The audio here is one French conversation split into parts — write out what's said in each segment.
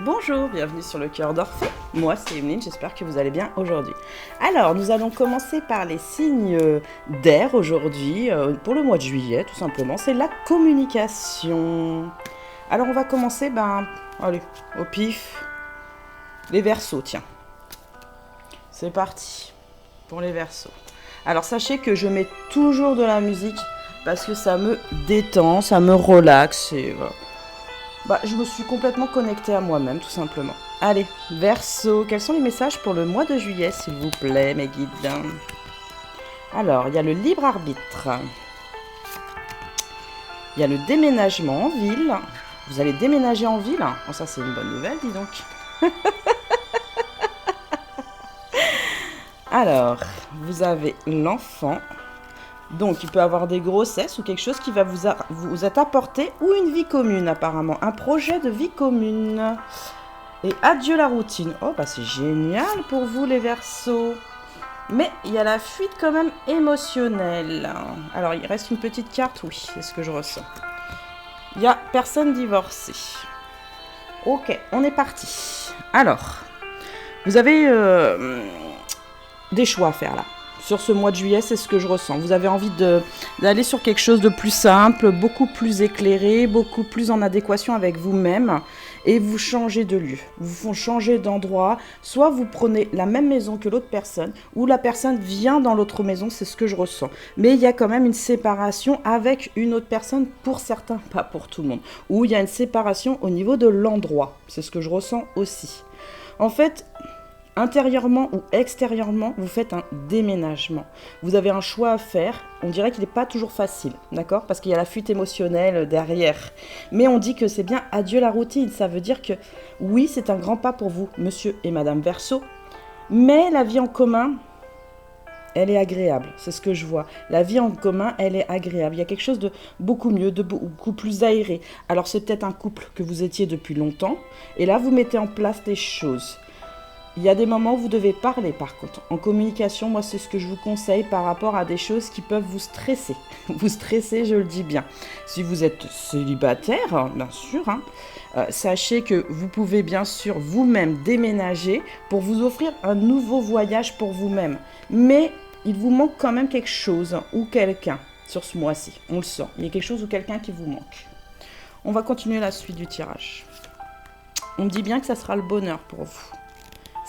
Bonjour, bienvenue sur le cœur d'Orphée. Moi, c'est Emeline, j'espère que vous allez bien aujourd'hui. Alors, nous allons commencer par les signes d'air aujourd'hui, pour le mois de juillet, tout simplement. C'est la communication. Alors, on va commencer, allez, au pif, les Verseaux, tiens. C'est parti pour les Verseaux. Alors, sachez que je mets toujours de la musique parce que ça me détend, ça me relaxe et je me suis complètement connectée à moi-même, tout simplement. Allez, Verseau, quels sont les messages pour le mois de juillet, s'il vous plaît, mes guides? Alors, il y a le libre arbitre. Il y a le déménagement en ville. Vous allez déménager en ville? Oh, ça, c'est une bonne nouvelle, dis donc. Alors, vous avez l'enfant. Donc, il peut avoir des grossesses ou quelque chose qui va vous être apporté ou une vie commune, apparemment. Un projet de vie commune. Et adieu la routine. Oh, c'est génial pour vous, les Verseaux. Mais il y a la fuite quand même émotionnelle. Alors, il reste une petite carte, oui, c'est ce que je ressens. Il y a personne divorcée. Ok, on est parti. Alors, vous avez des choix à faire là. Sur ce mois de juillet, c'est ce que je ressens. Vous avez envie d'aller sur quelque chose de plus simple, beaucoup plus éclairé, beaucoup plus en adéquation avec vous-même. Et vous changez de lieu, vous changez d'endroit. Soit vous prenez la même maison que l'autre personne, ou la personne vient dans l'autre maison, c'est ce que je ressens. Mais il y a quand même une séparation avec une autre personne, pour certains, pas pour tout le monde. Ou il y a une séparation au niveau de l'endroit, c'est ce que je ressens aussi. En fait, intérieurement ou extérieurement, vous faites un déménagement. Vous avez un choix à faire. On dirait qu'il n'est pas toujours facile, d'accord? Parce qu'il y a la fuite émotionnelle derrière. Mais on dit que c'est bien adieu la routine. Ça veut dire que oui, c'est un grand pas pour vous, monsieur et madame Verseau. Mais la vie en commun, elle est agréable. C'est ce que je vois. La vie en commun, elle est agréable. Il y a quelque chose de beaucoup mieux, de beaucoup plus aéré. Alors c'est peut-être un couple que vous étiez depuis longtemps. Et là, vous mettez en place des choses. Il y a des moments où vous devez parler, par contre. En communication, moi, c'est ce que je vous conseille par rapport à des choses qui peuvent vous stresser. Vous stresser, je le dis bien. Si vous êtes célibataire, bien sûr, sachez que vous pouvez bien sûr vous-même déménager pour vous offrir un nouveau voyage pour vous-même. Mais il vous manque quand même quelque chose ou quelqu'un sur ce mois-ci. On le sent. Il y a quelque chose ou quelqu'un qui vous manque. On va continuer la suite du tirage. On me dit bien que ça sera le bonheur pour vous.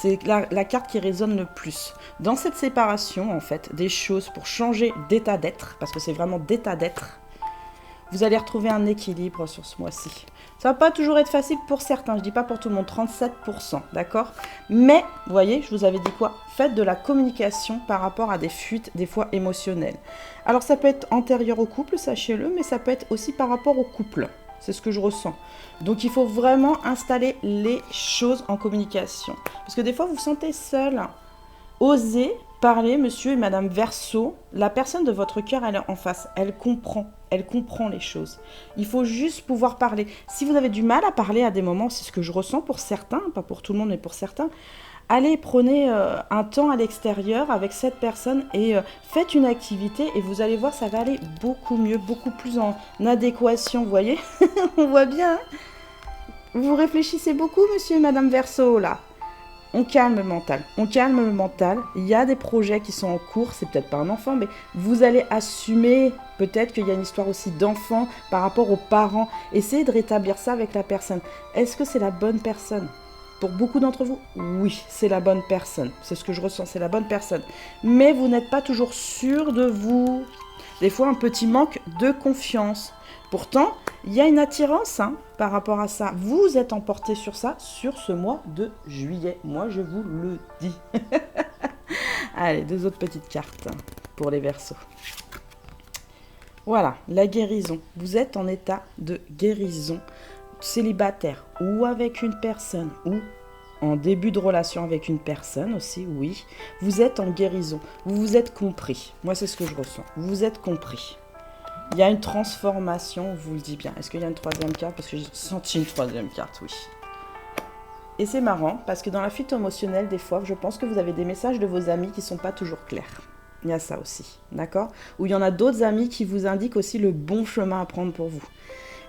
C'est la carte qui résonne le plus. Dans cette séparation, en fait, des choses pour changer d'état d'être, parce que c'est vraiment d'état d'être, vous allez retrouver un équilibre sur ce mois-ci. Ça va pas toujours être facile pour certains, je dis pas pour tout le monde, 37%, d'accord? Mais, vous voyez, je vous avais dit quoi? Faites de la communication par rapport à des fuites, des fois émotionnelles. Alors ça peut être antérieur au couple, sachez-le, mais ça peut être aussi par rapport au couple. C'est ce que je ressens. Donc, il faut vraiment installer les choses en communication. Parce que des fois, vous vous sentez seul. Osez parler, monsieur et madame Verseau. La personne de votre cœur, elle est en face. Elle comprend. Elle comprend les choses. Il faut juste pouvoir parler. Si vous avez du mal à parler à des moments, c'est ce que je ressens pour certains, pas pour tout le monde, mais pour certains, allez, prenez un temps à l'extérieur avec cette personne et faites une activité et vous allez voir, ça va aller beaucoup mieux, beaucoup plus en adéquation, vous voyez? On voit bien, hein? Vous réfléchissez beaucoup, monsieur et madame Verseau, là. On calme le mental, on calme le mental. Il y a des projets qui sont en cours, c'est peut-être pas un enfant, mais vous allez assumer, peut-être qu'il y a une histoire aussi d'enfant par rapport aux parents. Essayez de rétablir ça avec la personne. Est-ce que c'est la bonne personne? Pour beaucoup d'entre vous, oui, c'est la bonne personne. C'est ce que je ressens, c'est la bonne personne. Mais vous n'êtes pas toujours sûr de vous. Des fois, un petit manque de confiance. Pourtant, il y a une attirance par rapport à ça. Vous êtes emporté sur ça, sur ce mois de juillet. Moi, je vous le dis. Allez, deux autres petites cartes pour les Verseaux. Voilà, la guérison. Vous êtes en état de guérison célibataire ou avec une personne ou en début de relation avec une personne aussi, oui. Vous êtes en guérison. Vous vous êtes compris. Moi, c'est ce que je ressens. Vous vous êtes compris. Il y a une transformation, je vous le dis bien. Est-ce qu'il y a une troisième carte? Parce que j'ai senti une troisième carte, oui. Et c'est marrant, parce que dans la fuite émotionnelle, des fois, je pense que vous avez des messages de vos amis qui ne sont pas toujours clairs. Il y a ça aussi, d'accord? Ou il y en a d'autres amis qui vous indiquent aussi le bon chemin à prendre pour vous.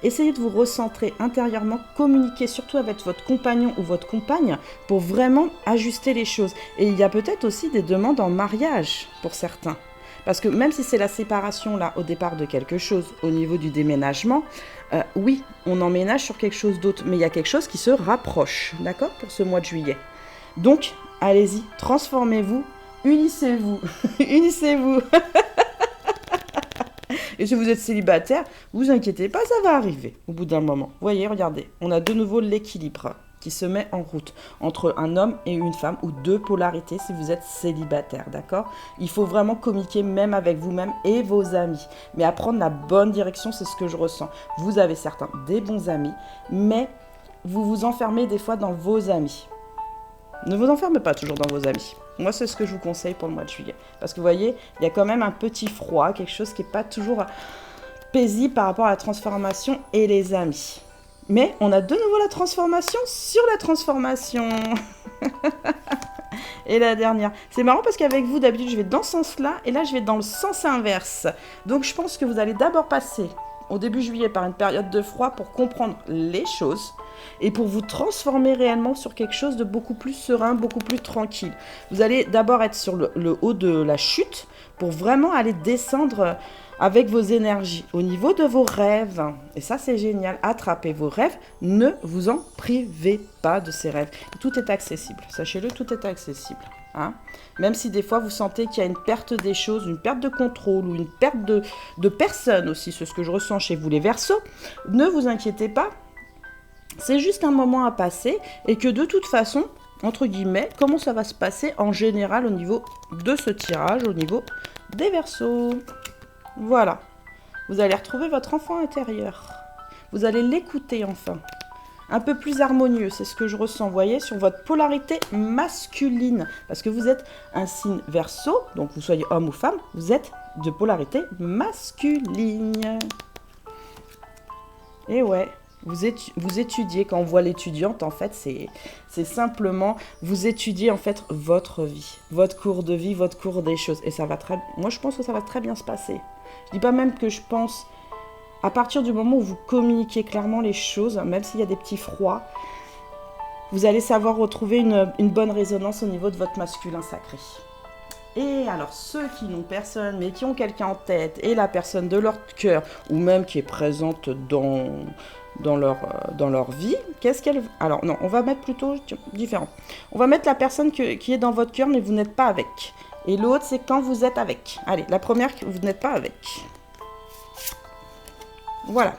Essayez de vous recentrer intérieurement, communiquer surtout avec votre compagnon ou votre compagne pour vraiment ajuster les choses. Et il y a peut-être aussi des demandes en mariage pour certains. Parce que même si c'est la séparation là au départ de quelque chose au niveau du déménagement, oui, on emménage sur quelque chose d'autre, mais il y a quelque chose qui se rapproche, d'accord, pour ce mois de juillet. Donc, allez-y, transformez-vous, unissez-vous, unissez-vous. Et si vous êtes célibataire, vous inquiétez pas, ça va arriver au bout d'un moment. Vous voyez, regardez, on a de nouveau l'équilibre qui se met en route entre un homme et une femme, ou deux polarités si vous êtes célibataire, d'accord? Il faut vraiment communiquer même avec vous-même et vos amis. Mais à prendre la bonne direction, c'est ce que je ressens. Vous avez certains des bons amis, mais vous vous enfermez des fois dans vos amis. Ne vous enfermez pas toujours dans vos amis. Moi, c'est ce que je vous conseille pour le mois de juillet. Parce que vous voyez, il y a quand même un petit froid, quelque chose qui n'est pas toujours paisible par rapport à la transformation et les amis. Mais on a de nouveau la transformation sur la transformation. Et la dernière. C'est marrant parce qu'avec vous, d'habitude, je vais dans ce sens-là. Et là, je vais dans le sens inverse. Donc, je pense que vous allez d'abord passer au début juillet par une période de froid pour comprendre les choses et pour vous transformer réellement sur quelque chose de beaucoup plus serein, beaucoup plus tranquille. Vous allez d'abord être sur le haut de la chute pour vraiment aller descendre avec vos énergies au niveau de vos rêves. Et ça, c'est génial. Attrapez vos rêves. Ne vous en privez pas de ces rêves. Tout est accessible. Sachez-le, tout est accessible. Hein? Même si des fois vous sentez qu'il y a une perte des choses, une perte de contrôle ou une perte de personnes aussi, c'est ce que je ressens chez vous les Verseaux, ne vous inquiétez pas, c'est juste un moment à passer et que de toute façon, entre guillemets, comment ça va se passer en général au niveau de ce tirage, au niveau des Verseaux. Voilà, vous allez retrouver votre enfant intérieur, vous allez l'écouter enfin. Un peu plus harmonieux, c'est ce que je ressens, vous voyez, sur votre polarité masculine. Parce que vous êtes un signe Verseau, donc vous soyez homme ou femme, vous êtes de polarité masculine. Et ouais, vous étudiez, quand on voit l'étudiante, en fait, c'est simplement, vous étudiez en fait votre vie, votre cours de vie, votre cours des choses. Et ça va moi je pense que ça va très bien se passer. Je dis pas même que je pense... À partir du moment où vous communiquez clairement les choses, même s'il y a des petits froids, vous allez savoir retrouver une bonne résonance au niveau de votre masculin sacré. Et alors, ceux qui n'ont personne, mais qui ont quelqu'un en tête, et la personne de leur cœur, ou même qui est présente dans leur vie, qu'est-ce qu'elle... Alors non, on va mettre plutôt différent. On va mettre la personne qui est dans votre cœur, mais vous n'êtes pas avec. Et l'autre, c'est quand vous êtes avec. Allez, la première, vous n'êtes pas avec. Voilà,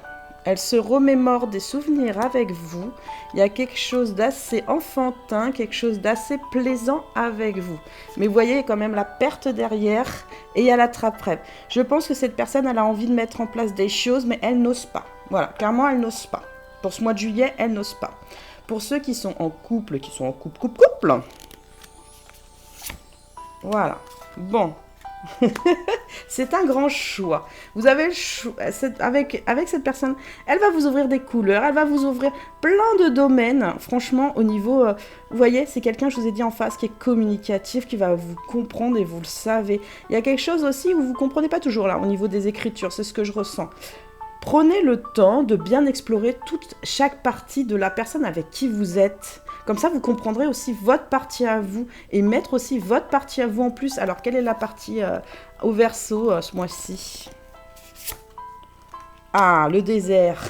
elle se remémore des souvenirs avec vous. Il y a quelque chose d'assez enfantin, quelque chose d'assez plaisant avec vous. Mais vous voyez, il y a quand même la perte derrière et il y a la trappe-rêve. Je pense que cette personne, elle a envie de mettre en place des choses, mais elle n'ose pas. Voilà, clairement, elle n'ose pas. Pour ce mois de juillet, elle n'ose pas. Pour ceux qui sont en couple, couple. Voilà, bon. C'est un grand choix. Vous avez le choix. Avec cette personne, elle va vous ouvrir des couleurs, elle va vous ouvrir plein de domaines. Franchement, au niveau... vous voyez, c'est quelqu'un, je vous ai dit en face, qui est communicatif, qui va vous comprendre et vous le savez. Il y a quelque chose aussi où vous ne comprenez pas toujours là, au niveau des écritures, c'est ce que je ressens. Prenez le temps de bien explorer chaque partie de la personne avec qui vous êtes. Comme ça, vous comprendrez aussi votre partie à vous et mettre aussi votre partie à vous en plus. Alors, quelle est la partie au Verseau ce mois-ci? Ah, le désert.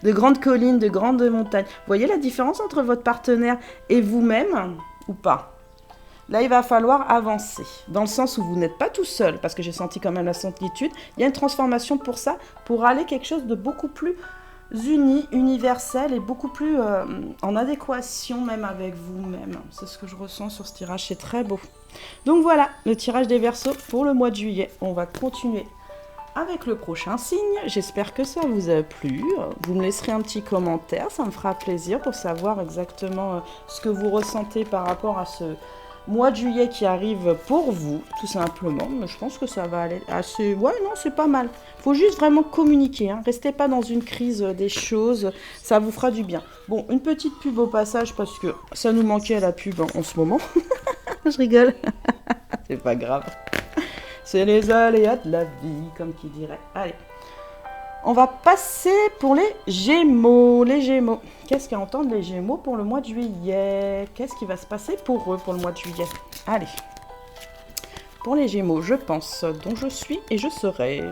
De grandes collines, de grandes montagnes. Vous voyez la différence entre votre partenaire et vous-même ou pas? Là, il va falloir avancer, dans le sens où vous n'êtes pas tout seul, parce que j'ai senti quand même la solitude. Il y a une transformation pour ça, pour aller quelque chose de beaucoup plus uni, universel et beaucoup plus en adéquation même avec vous-même. C'est ce que je ressens sur ce tirage, c'est très beau. Donc voilà, le tirage des Verseaux pour le mois de juillet. On va continuer avec le prochain signe. J'espère que ça vous a plu. Vous me laisserez un petit commentaire, ça me fera plaisir pour savoir exactement ce que vous ressentez par rapport à ce mois de juillet qui arrive pour vous, tout simplement. Mais je pense que ça va aller assez... Ouais, non, c'est pas mal. Faut juste vraiment communiquer, hein. Restez pas dans une crise des choses, ça vous fera du bien. Bon, une petite pub au passage, parce que ça nous manquait à la pub en ce moment. Je rigole. C'est pas grave. C'est les aléas de la vie, comme qui dirait. Allez. On va passer pour les Gémeaux. Les Gémeaux. Qu'est-ce qu'entendent les Gémeaux pour le mois de juillet? Qu'est-ce qui va se passer pour eux pour le mois de juillet? Allez. Pour les Gémeaux, je pense, dont je suis et je serai.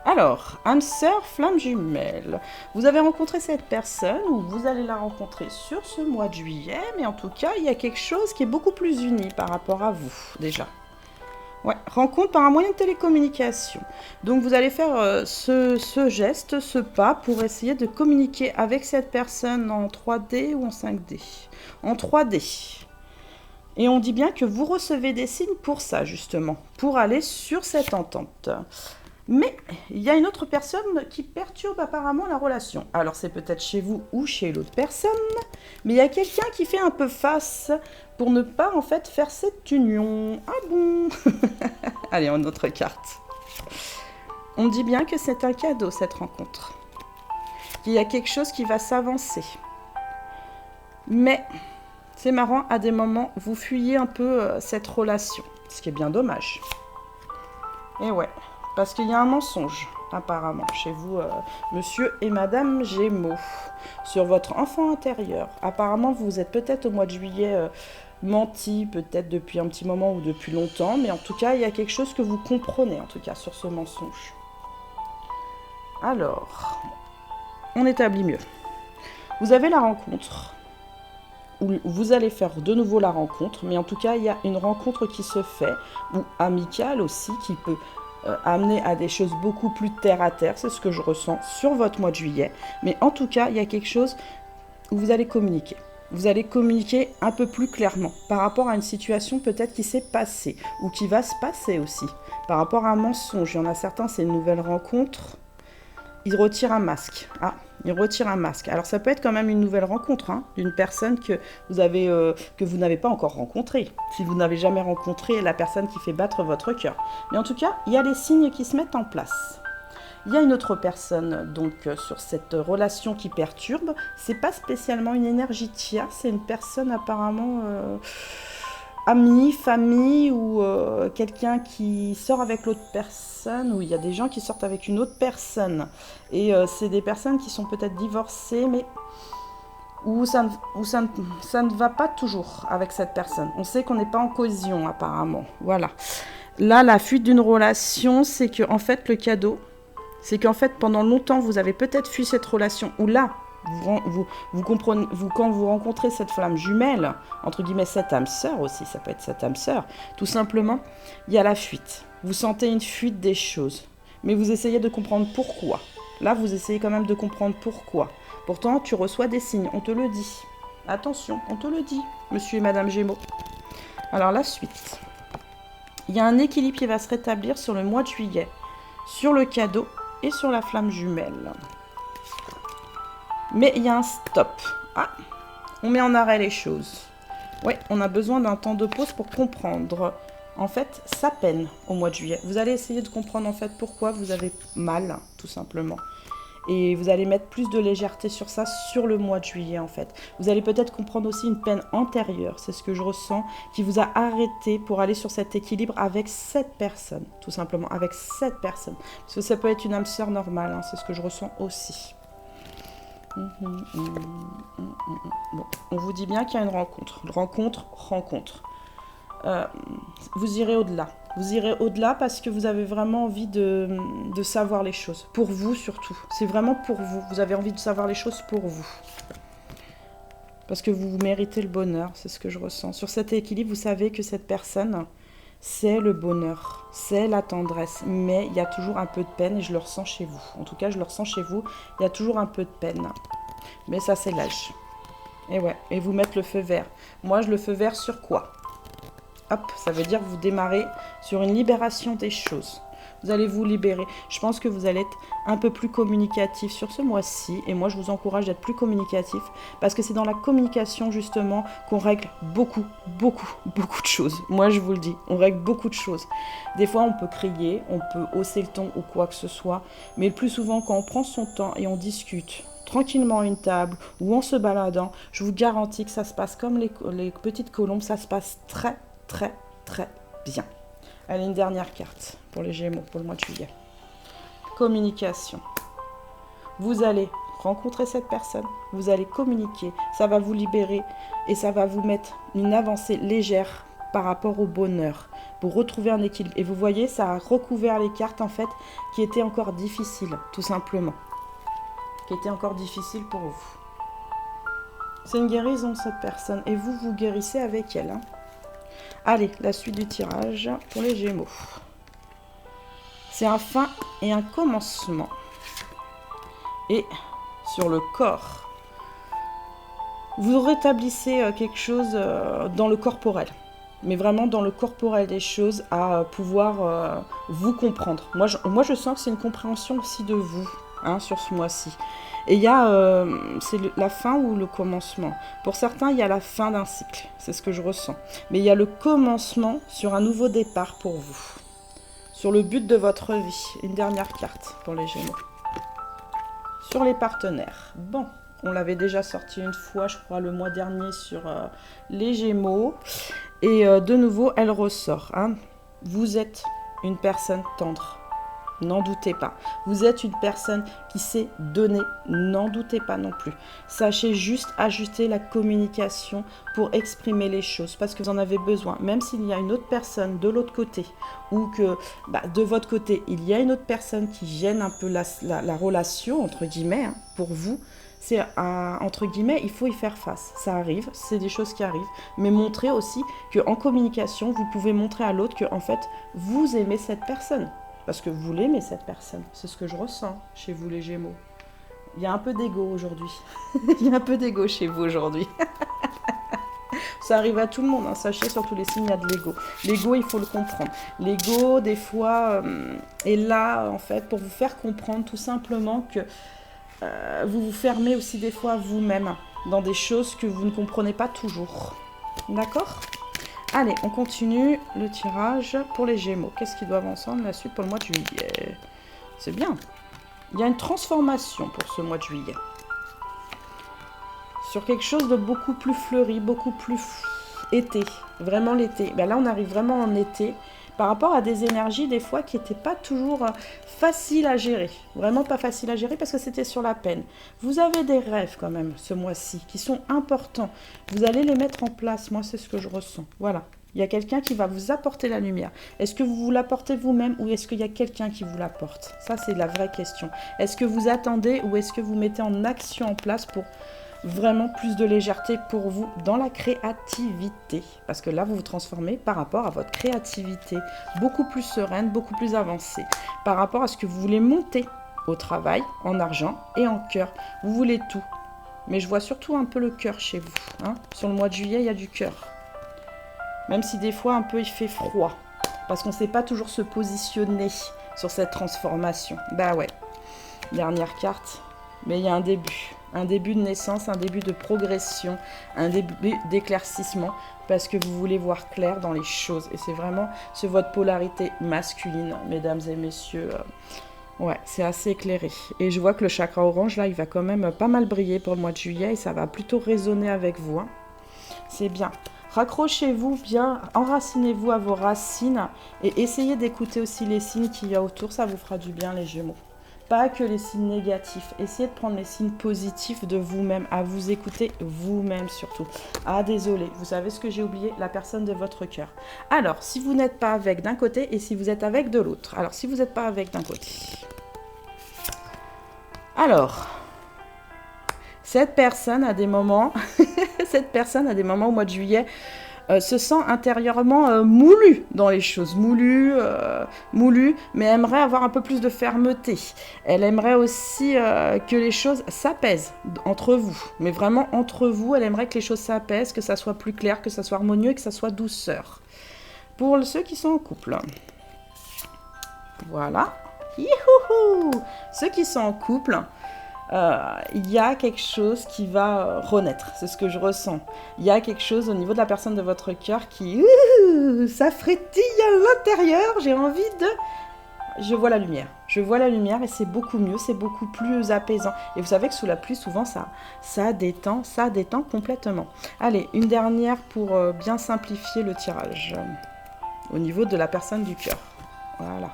Alors, âme sœur, flamme jumelle. Vous avez rencontré cette personne ou vous allez la rencontrer sur ce mois de juillet, mais en tout cas, il y a quelque chose qui est beaucoup plus uni par rapport à vous, déjà. Ouais, rencontre par un moyen de télécommunication. Donc vous allez faire ce geste, ce pas pour essayer de communiquer avec cette personne en 3D ou en 5D. En 3D. Et on dit bien que vous recevez des signes pour ça, justement, pour aller sur cette entente. Mais il y a une autre personne qui perturbe apparemment la relation. Alors c'est peut-être chez vous ou chez l'autre personne, mais il y a quelqu'un qui fait un peu face pour ne pas en fait faire cette union. Ah bon? Allez, une autre carte. On dit bien que c'est un cadeau cette rencontre. Qu'il y a quelque chose qui va s'avancer. Mais c'est marrant, à des moments, vous fuyez un peu cette relation, ce qui est bien dommage. Et ouais. Parce qu'il y a un mensonge, apparemment, chez vous, monsieur et madame Gémeaux, sur votre enfant intérieur. Apparemment, vous êtes peut-être au mois de juillet menti, peut-être depuis un petit moment ou depuis longtemps, mais en tout cas, il y a quelque chose que vous comprenez, en tout cas, sur ce mensonge. Alors, on établit mieux. Vous avez la rencontre, où vous allez faire de nouveau la rencontre, mais en tout cas, il y a une rencontre qui se fait, ou amicale aussi, qui peut amener à des choses beaucoup plus terre à terre, c'est ce que je ressens sur votre mois de juillet, mais en tout cas il y a quelque chose où vous allez communiquer un peu plus clairement par rapport à une situation peut-être qui s'est passée ou qui va se passer aussi, par rapport à un mensonge. Il y en a certains, c'est une nouvelle rencontre, il retire un masque. Ah, il retire un masque. Alors ça peut être quand même une nouvelle rencontre, hein, d'une personne que vous n'avez pas encore rencontrée. Si vous n'avez jamais rencontré la personne qui fait battre votre cœur. Mais en tout cas, il y a les signes qui se mettent en place. Il y a une autre personne donc sur cette relation qui perturbe. C'est pas spécialement une énergie tierce, c'est une personne apparemment ami, famille ou quelqu'un qui sort avec l'autre personne, ou il y a des gens qui sortent avec une autre personne. Et c'est des personnes qui sont peut-être divorcées, mais où ça ne va pas toujours avec cette personne. On sait qu'on n'est pas en cohésion apparemment. Voilà. Là, la fuite d'une relation, c'est que en fait, le cadeau, c'est qu'en fait, pendant longtemps, vous avez peut-être fui cette relation, ou là, vous comprenez, quand vous rencontrez cette flamme jumelle, entre guillemets cette âme sœur aussi, ça peut être cette âme sœur, tout simplement, il y a la fuite. Vous sentez une fuite des choses, mais vous essayez de comprendre pourquoi. Là, vous essayez quand même de comprendre pourquoi. Pourtant, tu reçois des signes, on te le dit. Attention, on te le dit, monsieur et madame Gémeaux. Alors, la suite. Il y a un équilibre qui va se rétablir sur le mois de juillet, sur le cadeau et sur la flamme jumelle. Mais il y a un stop. Ah, on met en arrêt les choses. Ouais, on a besoin d'un temps de pause pour comprendre, en fait, sa peine au mois de juillet. Vous allez essayer de comprendre, en fait, pourquoi vous avez mal, tout simplement. Et vous allez mettre plus de légèreté sur ça, sur le mois de juillet, en fait. Vous allez peut-être comprendre aussi une peine antérieure, c'est ce que je ressens, qui vous a arrêté pour aller sur cet équilibre avec cette personne, tout simplement, avec cette personne. Parce que ça peut être une âme sœur normale, hein, c'est ce que je ressens aussi. Bon, on vous dit bien qu'il y a une rencontre. Rencontre. Vous irez au-delà. Vous irez au-delà parce que vous avez vraiment envie de savoir les choses. Pour vous surtout. C'est vraiment pour vous. Vous avez envie de savoir les choses pour vous. Parce que vous méritez le bonheur, c'est ce que je ressens. Sur cet équilibre, vous savez que cette personne, c'est le bonheur, c'est la tendresse. Mais il y a toujours un peu de peine et je le ressens chez vous. En tout cas, je le ressens chez vous. Il y a toujours un peu de peine. Mais ça, c'est l'âge. Et ouais, et vous mettre le feu vert. Moi, je le feu vert sur quoi ? Hop, ça veut dire que vous démarrez sur une libération des choses. Vous allez vous libérer. Je pense que vous allez être un peu plus communicatif sur ce mois-ci. Et moi, je vous encourage d'être plus communicatif. Parce que c'est dans la communication, justement, qu'on règle beaucoup de choses. Moi, je vous le dis, on règle beaucoup de choses. Des fois, on peut crier, on peut hausser le ton ou quoi que ce soit. Mais le plus souvent, quand on prend son temps et on discute tranquillement à une table ou en se baladant, je vous garantis que ça se passe comme les petites colombes. Ça se passe très bien. Allez, une dernière carte pour les Gémeaux, pour le mois de juillet. communication. Vous allez rencontrer cette personne, vous allez communiquer, ça va vous libérer et ça va vous mettre une avancée légère par rapport au bonheur, pour retrouver un équilibre. Et vous voyez, ça a recouvert les cartes en fait qui étaient encore difficiles, tout simplement. Qui étaient encore difficiles pour vous. C'est une guérison cette personne et vous, vous guérissez avec elle. Hein. Allez, la suite du tirage pour les Gémeaux. C'est un fin et un commencement. Et sur le corps, vous rétablissez quelque chose dans le corporel. Mais vraiment dans le corporel des choses à pouvoir vous comprendre. Moi, je sens que c'est une compréhension aussi de vous hein, sur ce mois-ci. Et il y a, c'est la fin ou le commencement. Pour certains, il y a la fin d'un cycle. C'est ce que je ressens. Mais il y a le commencement sur un nouveau départ pour vous. Sur le but de votre vie. Une dernière carte pour les Gémeaux. Sur les partenaires. Bon, on l'avait déjà sorti une fois, je crois, le mois dernier sur les Gémeaux. Et de nouveau, elle ressort. Hein. Vous êtes une personne tendre. N'en doutez pas. Vous êtes une personne qui sait donner. N'en doutez pas non plus. Sachez juste ajuster la communication pour exprimer les choses parce que vous en avez besoin. Même s'il y a une autre personne de l'autre côté ou que de votre côté, il y a une autre personne qui gêne un peu la relation, entre guillemets, hein, pour vous. C'est entre guillemets, il faut y faire face. Ça arrive, c'est des choses qui arrivent. Mais montrer aussi qu'en communication, vous pouvez montrer à l'autre que en fait, vous aimez cette personne. Parce que vous l'aimez, cette personne. C'est ce que je ressens chez vous, les Gémeaux. Il y a un peu d'ego aujourd'hui. Il y a un peu d'ego chez vous aujourd'hui. Ça arrive à tout le monde. Hein. Sachez, sur tous les signes, il y a de l'ego. L'ego, il faut le comprendre. L'ego, des fois, est là, en fait, pour vous faire comprendre tout simplement que vous vous fermez aussi des fois vous-même dans des choses que vous ne comprenez pas toujours. D'accord ? Allez, on continue le tirage pour les Gémeaux. Qu'est-ce qu'ils doivent ensemble la suite pour le mois de juillet? C'est bien. Il y a une transformation pour ce mois de juillet. Sur quelque chose de beaucoup plus fleuri, beaucoup plus été. Vraiment l'été. Ben là, on arrive vraiment en été. Par rapport à des énergies, des fois, qui n'étaient pas toujours faciles à gérer. Vraiment pas faciles à gérer parce que c'était sur la peine. Vous avez des rêves quand même, ce mois-ci, qui sont importants. Vous allez les mettre en place. Moi, c'est ce que je ressens. Voilà. Il y a quelqu'un qui va vous apporter la lumière. Est-ce que vous vous l'apportez vous-même ou est-ce qu'il y a quelqu'un qui vous l'apporte? Ça, c'est la vraie question. Est-ce que vous attendez ou est-ce que vous mettez en action en place pour vraiment plus de légèreté pour vous dans la créativité? Parce que là, vous vous transformez par rapport à votre créativité, beaucoup plus sereine, beaucoup plus avancée, par rapport à ce que vous voulez monter au travail, en argent et en cœur. Vous voulez tout. Mais je vois surtout un peu le cœur chez vous. Hein. Sur le mois de juillet, il y a du cœur. Même si des fois, un peu, il fait froid. Parce qu'on ne sait pas toujours se positionner sur cette transformation. Bah ouais. Dernière carte. Mais il y a un début. Un début de naissance, un début de progression, un début d'éclaircissement, parce que vous voulez voir clair dans les choses. Et c'est vraiment sur votre polarité masculine, mesdames et messieurs. Ouais, c'est assez éclairé. Et je vois que le chakra orange, là, il va quand même pas mal briller pour le mois de juillet, et ça va plutôt résonner avec vous. Hein. C'est bien. Raccrochez-vous bien, enracinez-vous à vos racines, et essayez d'écouter aussi les signes qu'il y a autour, ça vous fera du bien, les Gémeaux. Pas que les signes négatifs. Essayez de prendre les signes positifs de vous-même, à vous écouter vous-même surtout. Ah, désolé, vous savez ce que j'ai oublié? La personne de votre cœur. Alors, si vous n'êtes pas avec d'un côté et si vous êtes avec de l'autre. Alors, si vous n'êtes pas avec d'un côté. Alors, cette personne a des moments, cette personne a des moments au mois de juillet, se sent intérieurement moulu dans les choses, moulu, mais aimerait avoir un peu plus de fermeté. Elle aimerait aussi que les choses s'apaisent entre vous, mais vraiment entre vous, elle aimerait que les choses s'apaisent, que ça soit plus clair, que ça soit harmonieux et que ça soit douceur. Pour ceux qui sont en couple, voilà, youhou, ceux qui sont en couple, il y a quelque chose qui va renaître, c'est ce que je ressens. Il y a quelque chose au niveau de la personne de votre cœur qui... ça frétille à l'intérieur, j'ai envie de... Je vois la lumière et c'est beaucoup mieux, c'est beaucoup plus apaisant. Et vous savez que sous la pluie, souvent, ça détend complètement. Allez, une dernière pour bien simplifier le tirage au niveau de la personne du cœur. Voilà.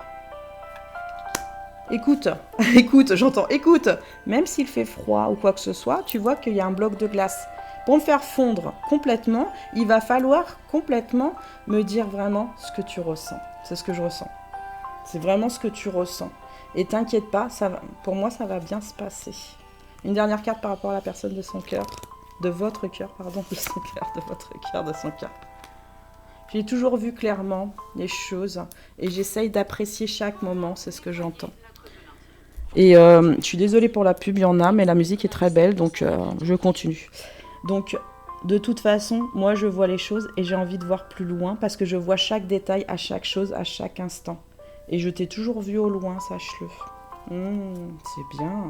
Écoute, écoute, j'entends, écoute. Même s'il fait froid ou quoi que ce soit, tu vois qu'il y a un bloc de glace. Pour me faire fondre complètement, il va falloir complètement me dire vraiment ce que tu ressens. C'est ce que je ressens. C'est vraiment ce que tu ressens. Et t'inquiète pas, pour moi, ça va bien se passer. Une dernière carte par rapport à la personne de son cœur. De votre cœur, pardon, de son cœur, de votre cœur, de son cœur. J'ai toujours vu clairement les choses et j'essaye d'apprécier chaque moment, c'est ce que j'entends. Et je suis désolée pour la pub, il y en a, mais la musique est très belle, donc je continue. Donc, de toute façon, moi je vois les choses et j'ai envie de voir plus loin parce que je vois chaque détail à chaque chose, à chaque instant. Et je t'ai toujours vu au loin, sache-le. C'est bien.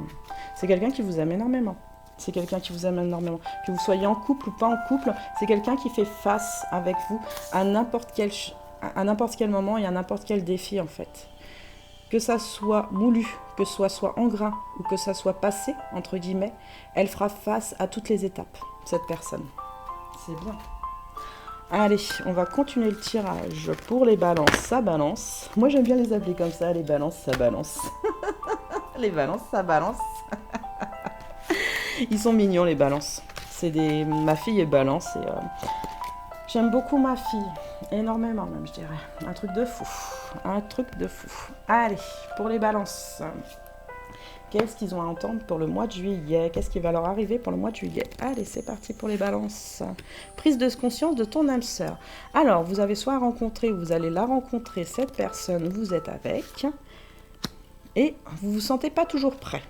C'est quelqu'un qui vous aime énormément. C'est quelqu'un qui vous aime énormément. Que vous soyez en couple ou pas en couple, c'est quelqu'un qui fait face avec vous à n'importe quel moment et à n'importe quel défi en fait. Que ça soit moulu, que ça soit en grain ou que ça soit passé, entre guillemets, elle fera face à toutes les étapes, cette personne. C'est bien. Allez, on va continuer le tirage pour les balances, ça balance. Moi j'aime bien les appeler comme ça, les balances, ça balance. Les balances, ça balance. Ils sont mignons les balances. Ma fille est balance et j'aime beaucoup ma fille. Énormément même, je dirais. Un truc de fou. Un truc de fou. Allez, pour les balances. Qu'est-ce qu'ils ont à entendre pour le mois de juillet? Qu'est-ce qui va leur arriver pour le mois de juillet? Allez, c'est parti pour les balances. Prise de conscience de ton âme sœur. Alors, vous avez soit rencontré ou vous allez la rencontrer, cette personne, vous êtes avec. Et vous ne vous sentez pas toujours prêt.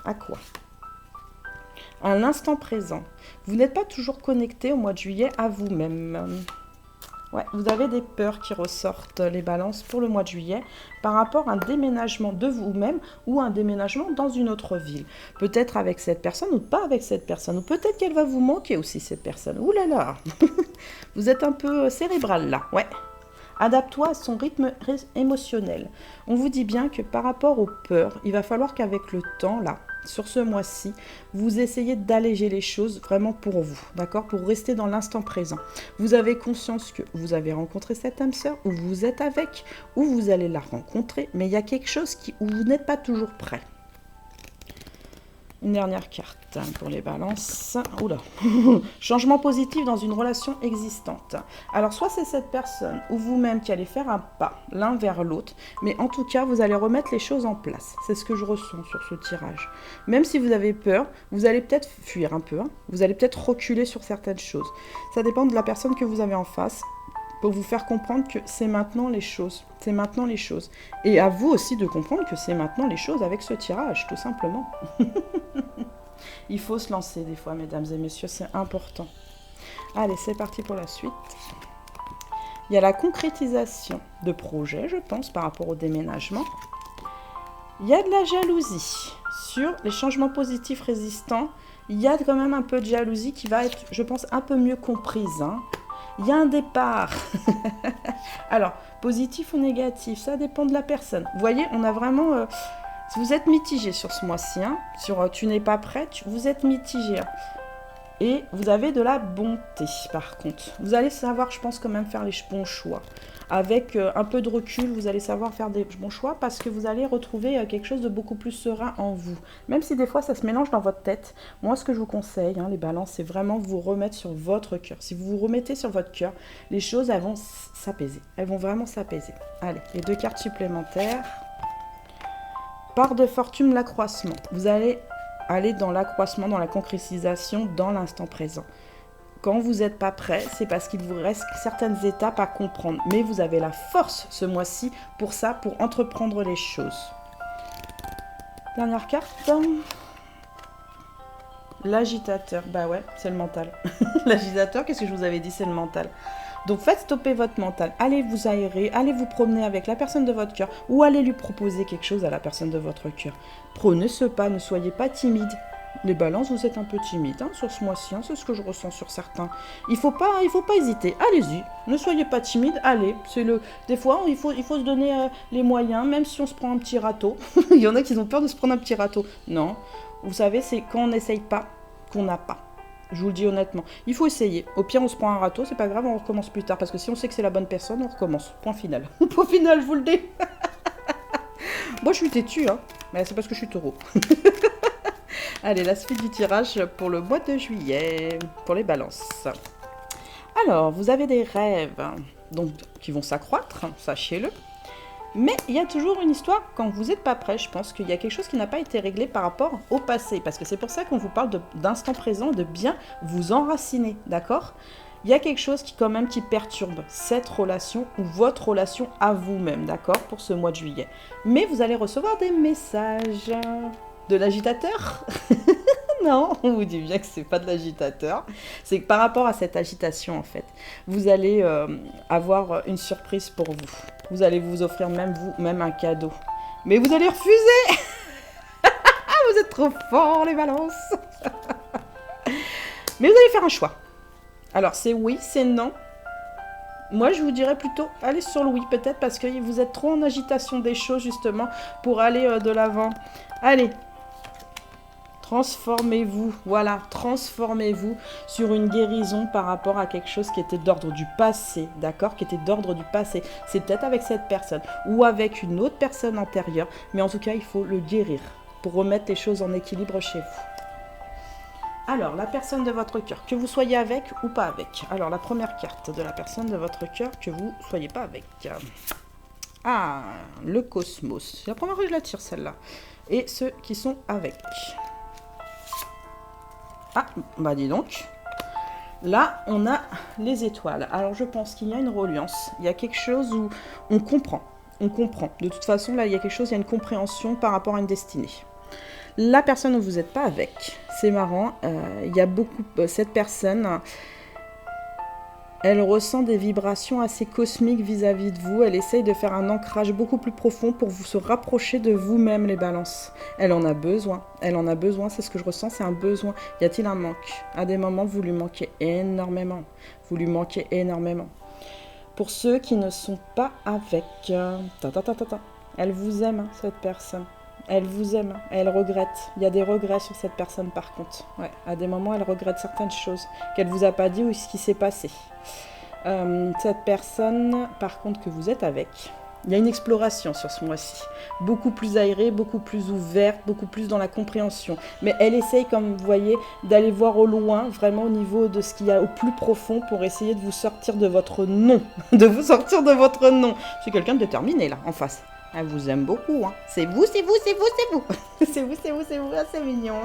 À quoi? À l'instant présent. Vous n'êtes pas toujours connecté au mois de juillet à vous-même. Ouais, vous avez des peurs qui ressortent, les balances, pour le mois de juillet, par rapport à un déménagement de vous-même ou un déménagement dans une autre ville. Peut-être avec cette personne ou pas avec cette personne. Ou peut-être qu'elle va vous manquer aussi, cette personne. Ouh là là. Vous êtes un peu cérébral là, ouais. Adapte-toi à son rythme émotionnel. On vous dit bien que par rapport aux peurs, il va falloir qu'avec le temps, là, sur ce mois-ci, vous essayez d'alléger les choses vraiment pour vous, d'accord? Pour rester dans l'instant présent. Vous avez conscience que vous avez rencontré cette âme sœur, ou vous êtes avec, ou vous allez la rencontrer, mais il y a quelque chose où vous n'êtes pas toujours prêt. Une dernière carte pour les balances. Oula. Changement positif dans une relation existante. Alors, soit c'est cette personne ou vous-même qui allez faire un pas l'un vers l'autre, mais en tout cas, vous allez remettre les choses en place. C'est ce que je ressens sur ce tirage. Même si vous avez peur, vous allez peut-être fuir un peu. Vous allez peut-être reculer sur certaines choses. Ça dépend de la personne que vous avez en face, pour vous faire comprendre que c'est maintenant les choses. C'est maintenant les choses. Et à vous aussi de comprendre que c'est maintenant les choses avec ce tirage, tout simplement. Il faut se lancer des fois, mesdames et messieurs, c'est important. Allez, c'est parti pour la suite. Il y a la concrétisation de projets, je pense, par rapport au déménagement. Il y a de la jalousie sur les changements positifs résistants. Il y a quand même un peu de jalousie qui va être, je pense, un peu mieux comprise, hein. Il y a un départ. Alors, positif ou négatif, ça dépend de la personne. Vous voyez, on a vraiment... vous êtes mitigé sur ce mois-ci, hein, sur tu n'es pas prête, vous êtes mitigé. Hein. Et vous avez de la bonté, par contre. Vous allez savoir, je pense, quand même faire les bons choix. Avec un peu de recul, vous allez savoir faire des bons choix parce que vous allez retrouver quelque chose de beaucoup plus serein en vous. Même si des fois, ça se mélange dans votre tête. Moi, ce que je vous conseille, hein, les balances, c'est vraiment vous remettre sur votre cœur. Si vous vous remettez sur votre cœur, les choses, elles vont s'apaiser. Elles vont vraiment s'apaiser. Allez, les 2 cartes supplémentaires. Part de fortune, l'accroissement. Vous allez aller dans l'accroissement, dans la concrétisation, dans l'instant présent. Quand vous n'êtes pas prêt, c'est parce qu'il vous reste certaines étapes à comprendre. Mais vous avez la force ce mois-ci pour ça, pour entreprendre les choses. Dernière carte. L'agitateur. Bah ouais, c'est le mental. L'agitateur, qu'est-ce que je vous avais dit? C'est le mental. Donc faites stopper votre mental. Allez vous aérer, allez vous promener avec la personne de votre cœur ou allez lui proposer quelque chose à la personne de votre cœur. Prenez ce pas, ne soyez pas timide. Les balances, vous êtes un peu timide hein, sur ce mois-ci, hein, c'est ce que je ressens sur certains. Il faut pas hésiter, allez-y, ne soyez pas timide, allez. Des fois, il faut se donner les moyens, même si on se prend un petit râteau. Il y en a qui ont peur de se prendre un petit râteau. Non, vous savez, c'est quand on n'essaye pas qu'on n'a pas. Je vous le dis honnêtement, il faut essayer. Au pire, on se prend un râteau, c'est pas grave, on recommence plus tard. Parce que si on sait que c'est la bonne personne, on recommence. Point final. Point final, je vous le dis. Moi, je suis têtue, hein. Mais c'est parce que je suis taureau. Allez, la suite du tirage pour le mois de juillet, pour les balances. Alors, vous avez des rêves donc, qui vont s'accroître, sachez-le. Mais il y a toujours une histoire quand vous n'êtes pas prêt. Je pense qu'il y a quelque chose qui n'a pas été réglé par rapport au passé. Parce que c'est pour ça qu'on vous parle d'instant présent, de bien vous enraciner, d'accord? Il y a quelque chose qui quand même qui perturbe cette relation ou votre relation à vous-même, d'accord? Pour ce mois de juillet. Mais vous allez recevoir des messages de l'agitateur. Non, on vous dit bien que c'est pas de l'agitateur. C'est que par rapport à cette agitation, en fait, vous allez avoir une surprise pour vous. Vous allez vous offrir même un cadeau. Mais vous allez refuser. Vous êtes trop forts, les balances. Mais vous allez faire un choix. Alors, c'est oui, c'est non. Moi, je vous dirais plutôt, allez sur le oui, peut-être, parce que vous êtes trop en agitation des choses, justement, pour aller de l'avant. Allez. Transformez-vous, voilà, transformez-vous sur une guérison par rapport à quelque chose qui était d'ordre du passé, d'accord? Qui était d'ordre du passé. C'est peut-être avec cette personne ou avec une autre personne antérieure, mais en tout cas, il faut le guérir pour remettre les choses en équilibre chez vous. Alors, la personne de votre cœur, que vous soyez avec ou pas avec. Alors, la première carte de la personne de votre cœur, que vous ne soyez pas avec. Ah, le cosmos. C'est la première fois que je la tire, celle-là. Et ceux qui sont avec. Ah, bah dis donc. Là, on a les étoiles. Alors, je pense qu'il y a une reliance. Il y a quelque chose où on comprend. On comprend. De toute façon, là, il y a quelque chose, il y a une compréhension par rapport à une destinée. La personne où vous n'êtes pas avec, c'est marrant. Il y a beaucoup... cette personne... Elle ressent des vibrations assez cosmiques vis-à-vis de vous. Elle essaye de faire un ancrage beaucoup plus profond pour vous se rapprocher de vous-même, les balances. Elle en a besoin. Elle en a besoin, c'est ce que je ressens, c'est un besoin. Y a-t-il un manque? À des moments, vous lui manquez énormément. Vous lui manquez énormément. Pour ceux qui ne sont pas avec... Elle vous aime, hein, cette personne. Elle vous aime, elle regrette. Il y a des regrets sur cette personne par contre. Ouais, à des moments, elle regrette certaines choses qu'elle ne vous a pas dit ou ce qui s'est passé. Cette personne, par contre, que vous êtes avec, il y a une exploration sur ce mois-ci. Beaucoup plus aérée, beaucoup plus ouverte, beaucoup plus dans la compréhension. Mais elle essaye, comme vous voyez, d'aller voir au loin, vraiment au niveau de ce qu'il y a au plus profond pour essayer de vous sortir de votre non. De vous sortir de votre non. C'est quelqu'un de déterminé, là, en face. Elle vous aime beaucoup, hein. C'est vous, c'est vous, c'est vous, c'est vous. C'est vous, c'est vous, c'est vous. Ah, c'est mignon.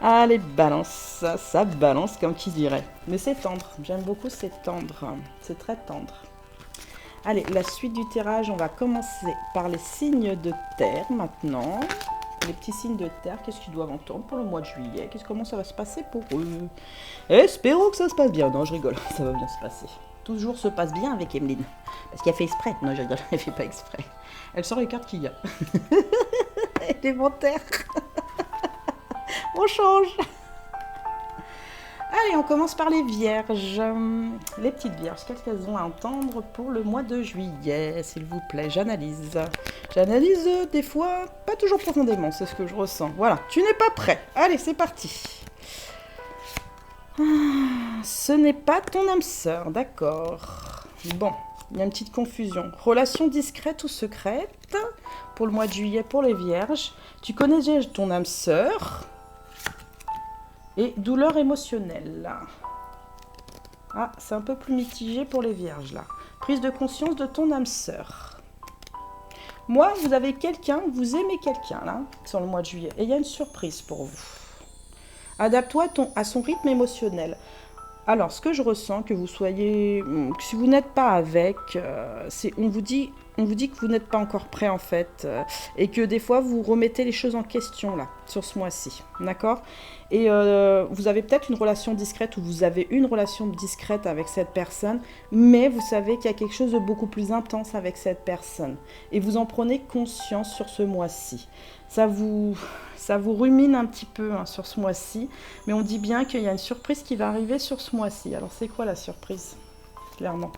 Ah, les balances. Ça balance, comme qui dirait. Mais c'est tendre. J'aime beaucoup, c'est tendre. C'est très tendre. Allez, la suite du tirage, on va commencer par les signes de terre, maintenant. Les petits signes de terre, qu'est-ce qu'ils doivent entendre pour le mois de juillet? Comment ça va se passer pour eux? Espérons que ça se passe bien. Non, je rigole. Ça va bien se passer. Toujours se passe bien avec Emeline. Parce qu'elle fait exprès. Non, je rigole, elle fait pas exprès. Elle sort les cartes qu'il y a. Élémentaire. On change. Allez, on commence par les vierges. Les petites vierges, qu'est-ce qu'elles ont à entendre pour le mois de juillet, s'il vous plaît? J'analyse. J'analyse des fois, pas toujours profondément, c'est ce que je ressens. Voilà, tu n'es pas prêt. Allez, c'est parti. Ce n'est pas ton âme sœur, d'accord. Bon, il y a une petite confusion. Relation discrète ou secrète pour le mois de juillet pour les vierges. Tu connais déjà ton âme sœur. Et douleur émotionnelle. Ah, c'est un peu plus mitigé pour les vierges, là. Prise de conscience de ton âme sœur. Moi, vous avez quelqu'un, vous aimez quelqu'un, là, sur le mois de juillet. Et il y a une surprise pour vous. Adapte-toi à son rythme émotionnel. Alors, ce que je ressens, que vous soyez... Si vous n'êtes pas avec, on vous dit que vous n'êtes pas encore prêt, en fait. Et que des fois, vous remettez les choses en question, là, sur ce mois-ci. D'accord? Et vous avez peut-être une relation discrète ou vous avez une relation discrète avec cette personne, mais vous savez qu'il y a quelque chose de beaucoup plus intense avec cette personne. Et vous en prenez conscience sur ce mois-ci. Ça vous rumine un petit peu hein, sur ce mois-ci, mais on dit bien qu'il y a une surprise qui va arriver sur ce mois-ci. Alors, c'est quoi la surprise? Clairement.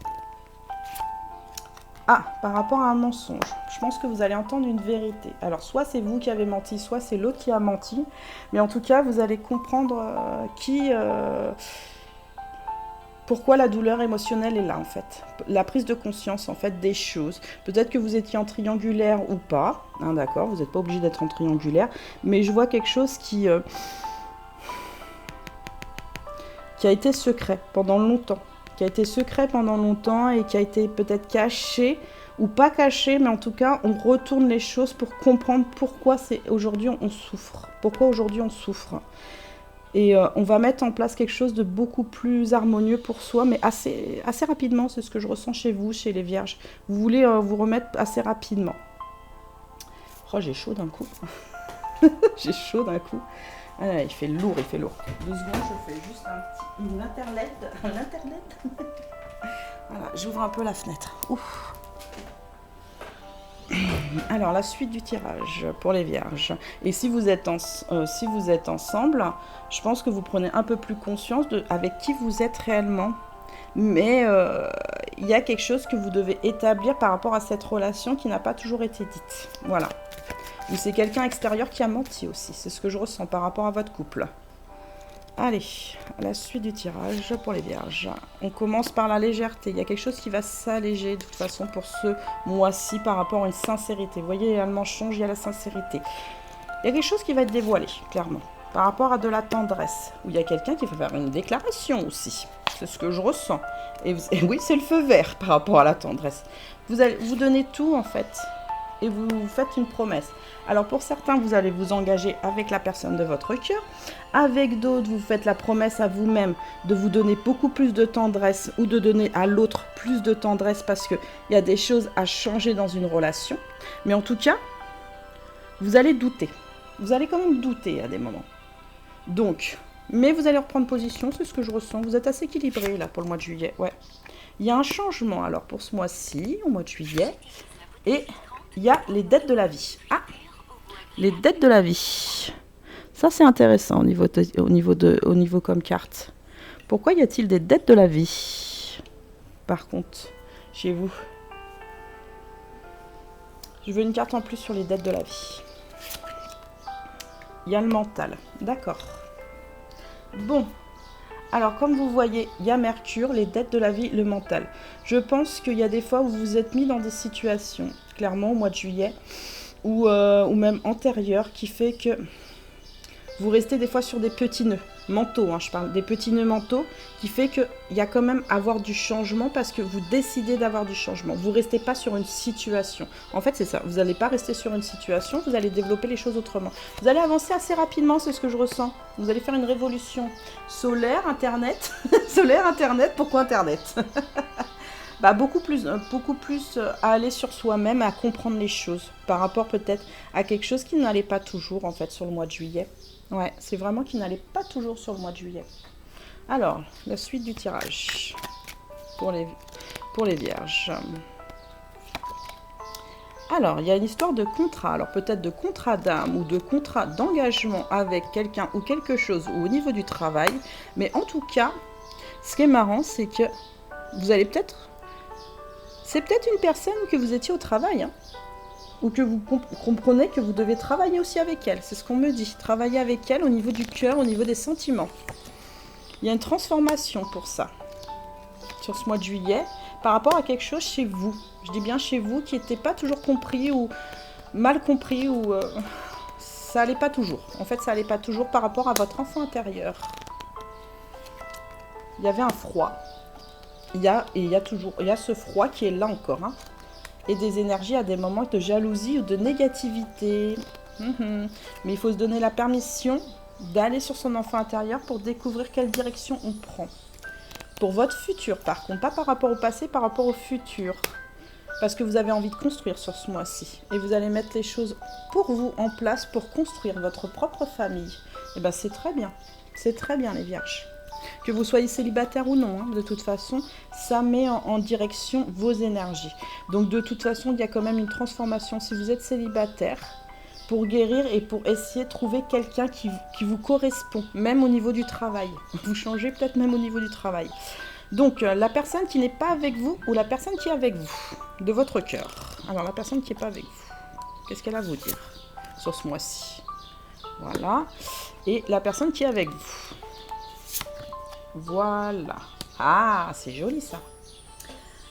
Ah, par rapport à un mensonge. Je pense que vous allez entendre une vérité. Alors, soit c'est vous qui avez menti, soit c'est l'autre qui a menti. Mais en tout cas, vous allez comprendre qui pourquoi la douleur émotionnelle est là, en fait. La prise de conscience, en fait, des choses. Peut-être que vous étiez en triangulaire ou pas, hein, d'accord, vous n'êtes pas obligé d'être en triangulaire, mais je vois quelque chose qui a été secret pendant longtemps. Qui a été secret pendant longtemps et qui a été peut-être caché, ou pas caché, mais en tout cas, on retourne les choses pour comprendre pourquoi aujourd'hui on souffre. Pourquoi aujourd'hui on souffre. Et on va mettre en place quelque chose de beaucoup plus harmonieux pour soi, mais assez rapidement, c'est ce que je ressens chez vous, chez les vierges. Vous voulez vous remettre assez rapidement. Oh, j'ai chaud d'un coup. J'ai chaud d'un coup. Ah, il fait lourd, il fait lourd. 2 secondes, je fais juste une internet. Voilà, j'ouvre un peu la fenêtre. Ouf. Alors, la suite du tirage pour les vierges. Et si vous êtes ensemble, je pense que vous prenez un peu plus conscience avec qui vous êtes réellement. Mais il y a quelque chose que vous devez établir par rapport à cette relation qui n'a pas toujours été dite. Voilà. Ou c'est quelqu'un extérieur qui a menti aussi. C'est ce que je ressens par rapport à votre couple. Allez, la suite du tirage pour les vierges. On commence par la légèreté. Il y a quelque chose qui va s'alléger de toute façon pour ce mois-ci par rapport à une sincérité. Vous voyez, il y a le mensonge, il y a la sincérité. Il y a quelque chose qui va être dévoilé, clairement, par rapport à de la tendresse. Où il y a quelqu'un qui va faire une déclaration aussi. C'est ce que je ressens. Et oui, c'est le feu vert par rapport à la tendresse. Vous allez vous donner tout, en fait. Et vous faites une promesse. Alors pour certains, vous allez vous engager avec la personne de votre cœur. Avec d'autres, vous faites la promesse à vous-même de vous donner beaucoup plus de tendresse ou de donner à l'autre plus de tendresse parce qu'il y a des choses à changer dans une relation. Mais en tout cas, vous allez douter. Vous allez quand même douter à des moments. Donc, mais vous allez reprendre position, c'est ce que je ressens. Vous êtes assez équilibré là pour le mois de juillet. Ouais. Il y a un changement alors pour ce mois-ci, au mois de juillet. Et il y a les dettes de la vie. Ah, les dettes de la vie. Ça, c'est intéressant au niveau comme carte. Pourquoi y a-t-il des dettes de la vie, par contre, chez vous? Je veux une carte en plus sur les dettes de la vie. Il y a le mental. D'accord. Bon. Alors, comme vous voyez, il y a Mercure, les dettes de la vie, le mental. Je pense qu'il y a des fois où vous vous êtes mis dans des situations, clairement au mois de juillet, ou même antérieures, qui fait que vous restez des fois sur des petits nœuds mentaux, hein, je parle des petits nœuds mentaux, qui fait qu'il y a quand même avoir du changement parce que vous décidez d'avoir du changement. Vous ne restez pas sur une situation. En fait, c'est ça. Vous n'allez pas rester sur une situation, vous allez développer les choses autrement. Vous allez avancer assez rapidement, c'est ce que je ressens. Vous allez faire une révolution solaire, Internet. Solaire, Internet, pourquoi Internet? Bah, beaucoup plus à aller sur soi-même, à comprendre les choses, par rapport peut-être à quelque chose qui n'allait pas toujours, en fait, sur le mois de juillet. Ouais, c'est vraiment qui n'allait pas toujours sur le mois de juillet. Alors, la suite du tirage pour les vierges. Alors, il y a une histoire de contrat. Alors, peut-être de contrat d'âme ou de contrat d'engagement avec quelqu'un ou quelque chose ou au niveau du travail. Mais en tout cas, ce qui est marrant, c'est que vous allez peut-être... C'est peut-être une personne que vous étiez au travail, hein, ou que vous comprenez que vous devez travailler aussi avec elle. C'est ce qu'on me dit. Travailler avec elle au niveau du cœur, au niveau des sentiments. Il y a une transformation pour ça, sur ce mois de juillet, par rapport à quelque chose chez vous. Je dis bien chez vous, qui n'était pas toujours compris ou mal compris, ou ça n'allait pas toujours. En fait, ça n'allait pas toujours par rapport à votre enfant intérieur. Il y avait un froid. Il y a ce froid qui est là encore, hein. Et des énergies à des moments de jalousie ou de négativité. Mais il faut se donner la permission d'aller sur son enfant intérieur pour découvrir quelle direction on prend. Pour votre futur, par contre, pas par rapport au passé, par rapport au futur. Parce que vous avez envie de construire sur ce mois-ci. Et vous allez mettre les choses pour vous en place pour construire votre propre famille. Et bien, c'est très bien. C'est très bien, les vierges. Que vous soyez célibataire ou non, hein, de toute façon, ça met en direction vos énergies. Donc de toute façon, il y a quand même une transformation si vous êtes célibataire, pour guérir et pour essayer de trouver quelqu'un qui vous correspond, même au niveau du travail. Vous changez peut-être même au niveau du travail. Donc la personne qui n'est pas avec vous ou la personne qui est avec vous, de votre cœur. Alors la personne qui n'est pas avec vous, qu'est-ce qu'elle a à vous dire sur ce mois-ci? Voilà. Et la personne qui est avec vous. Voilà. Ah, c'est joli ça.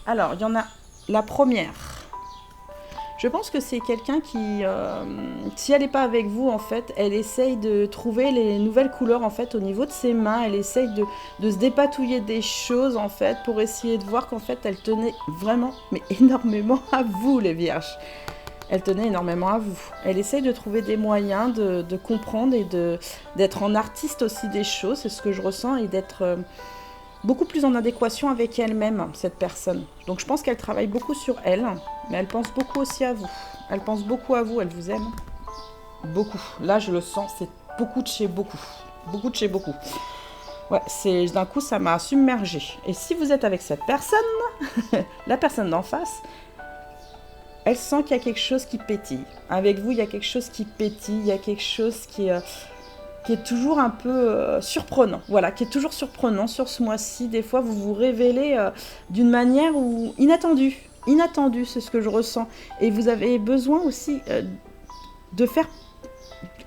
Alors, il y en a la première. Je pense que c'est quelqu'un qui, si elle n'est pas avec vous, en fait, elle essaye de trouver les nouvelles couleurs, en fait, au niveau de ses mains. Elle essaye de se dépatouiller des choses, en fait, pour essayer de voir qu'en fait, elle tenait vraiment, mais énormément à vous, les vierges. Elle tenait énormément à vous. Elle essaye de trouver des moyens de comprendre et d'être en artiste aussi des choses, c'est ce que je ressens, et d'être beaucoup plus en adéquation avec elle-même, cette personne. Donc je pense qu'elle travaille beaucoup sur elle, mais elle pense beaucoup aussi à vous. Elle pense beaucoup à vous, elle vous aime. Beaucoup. Là, je le sens, c'est beaucoup de chez beaucoup. Beaucoup de chez beaucoup. Ouais, d'un coup, ça m'a submergée. Et si vous êtes avec cette personne, la personne d'en face, elle sent qu'il y a quelque chose qui pétille. Avec vous, il y a quelque chose qui pétille, il y a quelque chose qui est toujours un peu surprenant. Voilà, qui est toujours surprenant sur ce mois-ci. Des fois, vous vous révélez d'une manière inattendue. Inattendue, c'est ce que je ressens. Et vous avez besoin aussi de faire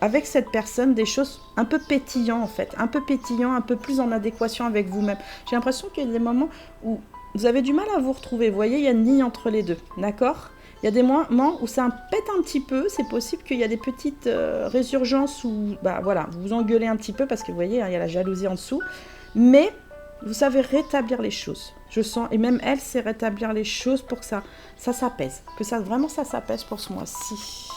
avec cette personne des choses un peu pétillantes, en fait. Un peu pétillant, un peu plus en adéquation avec vous-même. J'ai l'impression qu'il y a des moments où vous avez du mal à vous retrouver. Vous voyez, il y a une ligne entre les deux, d'accord ? Il y a des moments où ça pète un petit peu, c'est possible qu'il y a des petites résurgences où, bah voilà, vous vous engueulez un petit peu parce que vous voyez, hein, il y a la jalousie en dessous, mais vous savez rétablir les choses, je sens, et même elle sait rétablir les choses pour que ça s'apaise, que ça vraiment ça s'apaise pour ce mois-ci.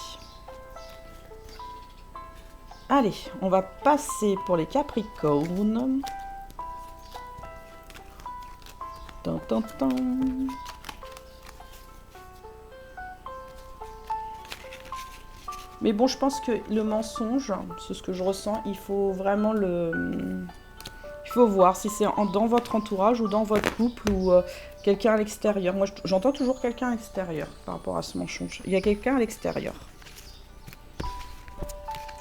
Allez, on va passer pour les Capricornes. Tan, tan, tan. Mais bon, je pense que le mensonge, c'est ce que je ressens, il faut vraiment il faut voir si c'est dans votre entourage ou dans votre couple ou quelqu'un à l'extérieur. Moi, j'entends toujours quelqu'un à l'extérieur par rapport à ce mensonge. Il y a quelqu'un à l'extérieur.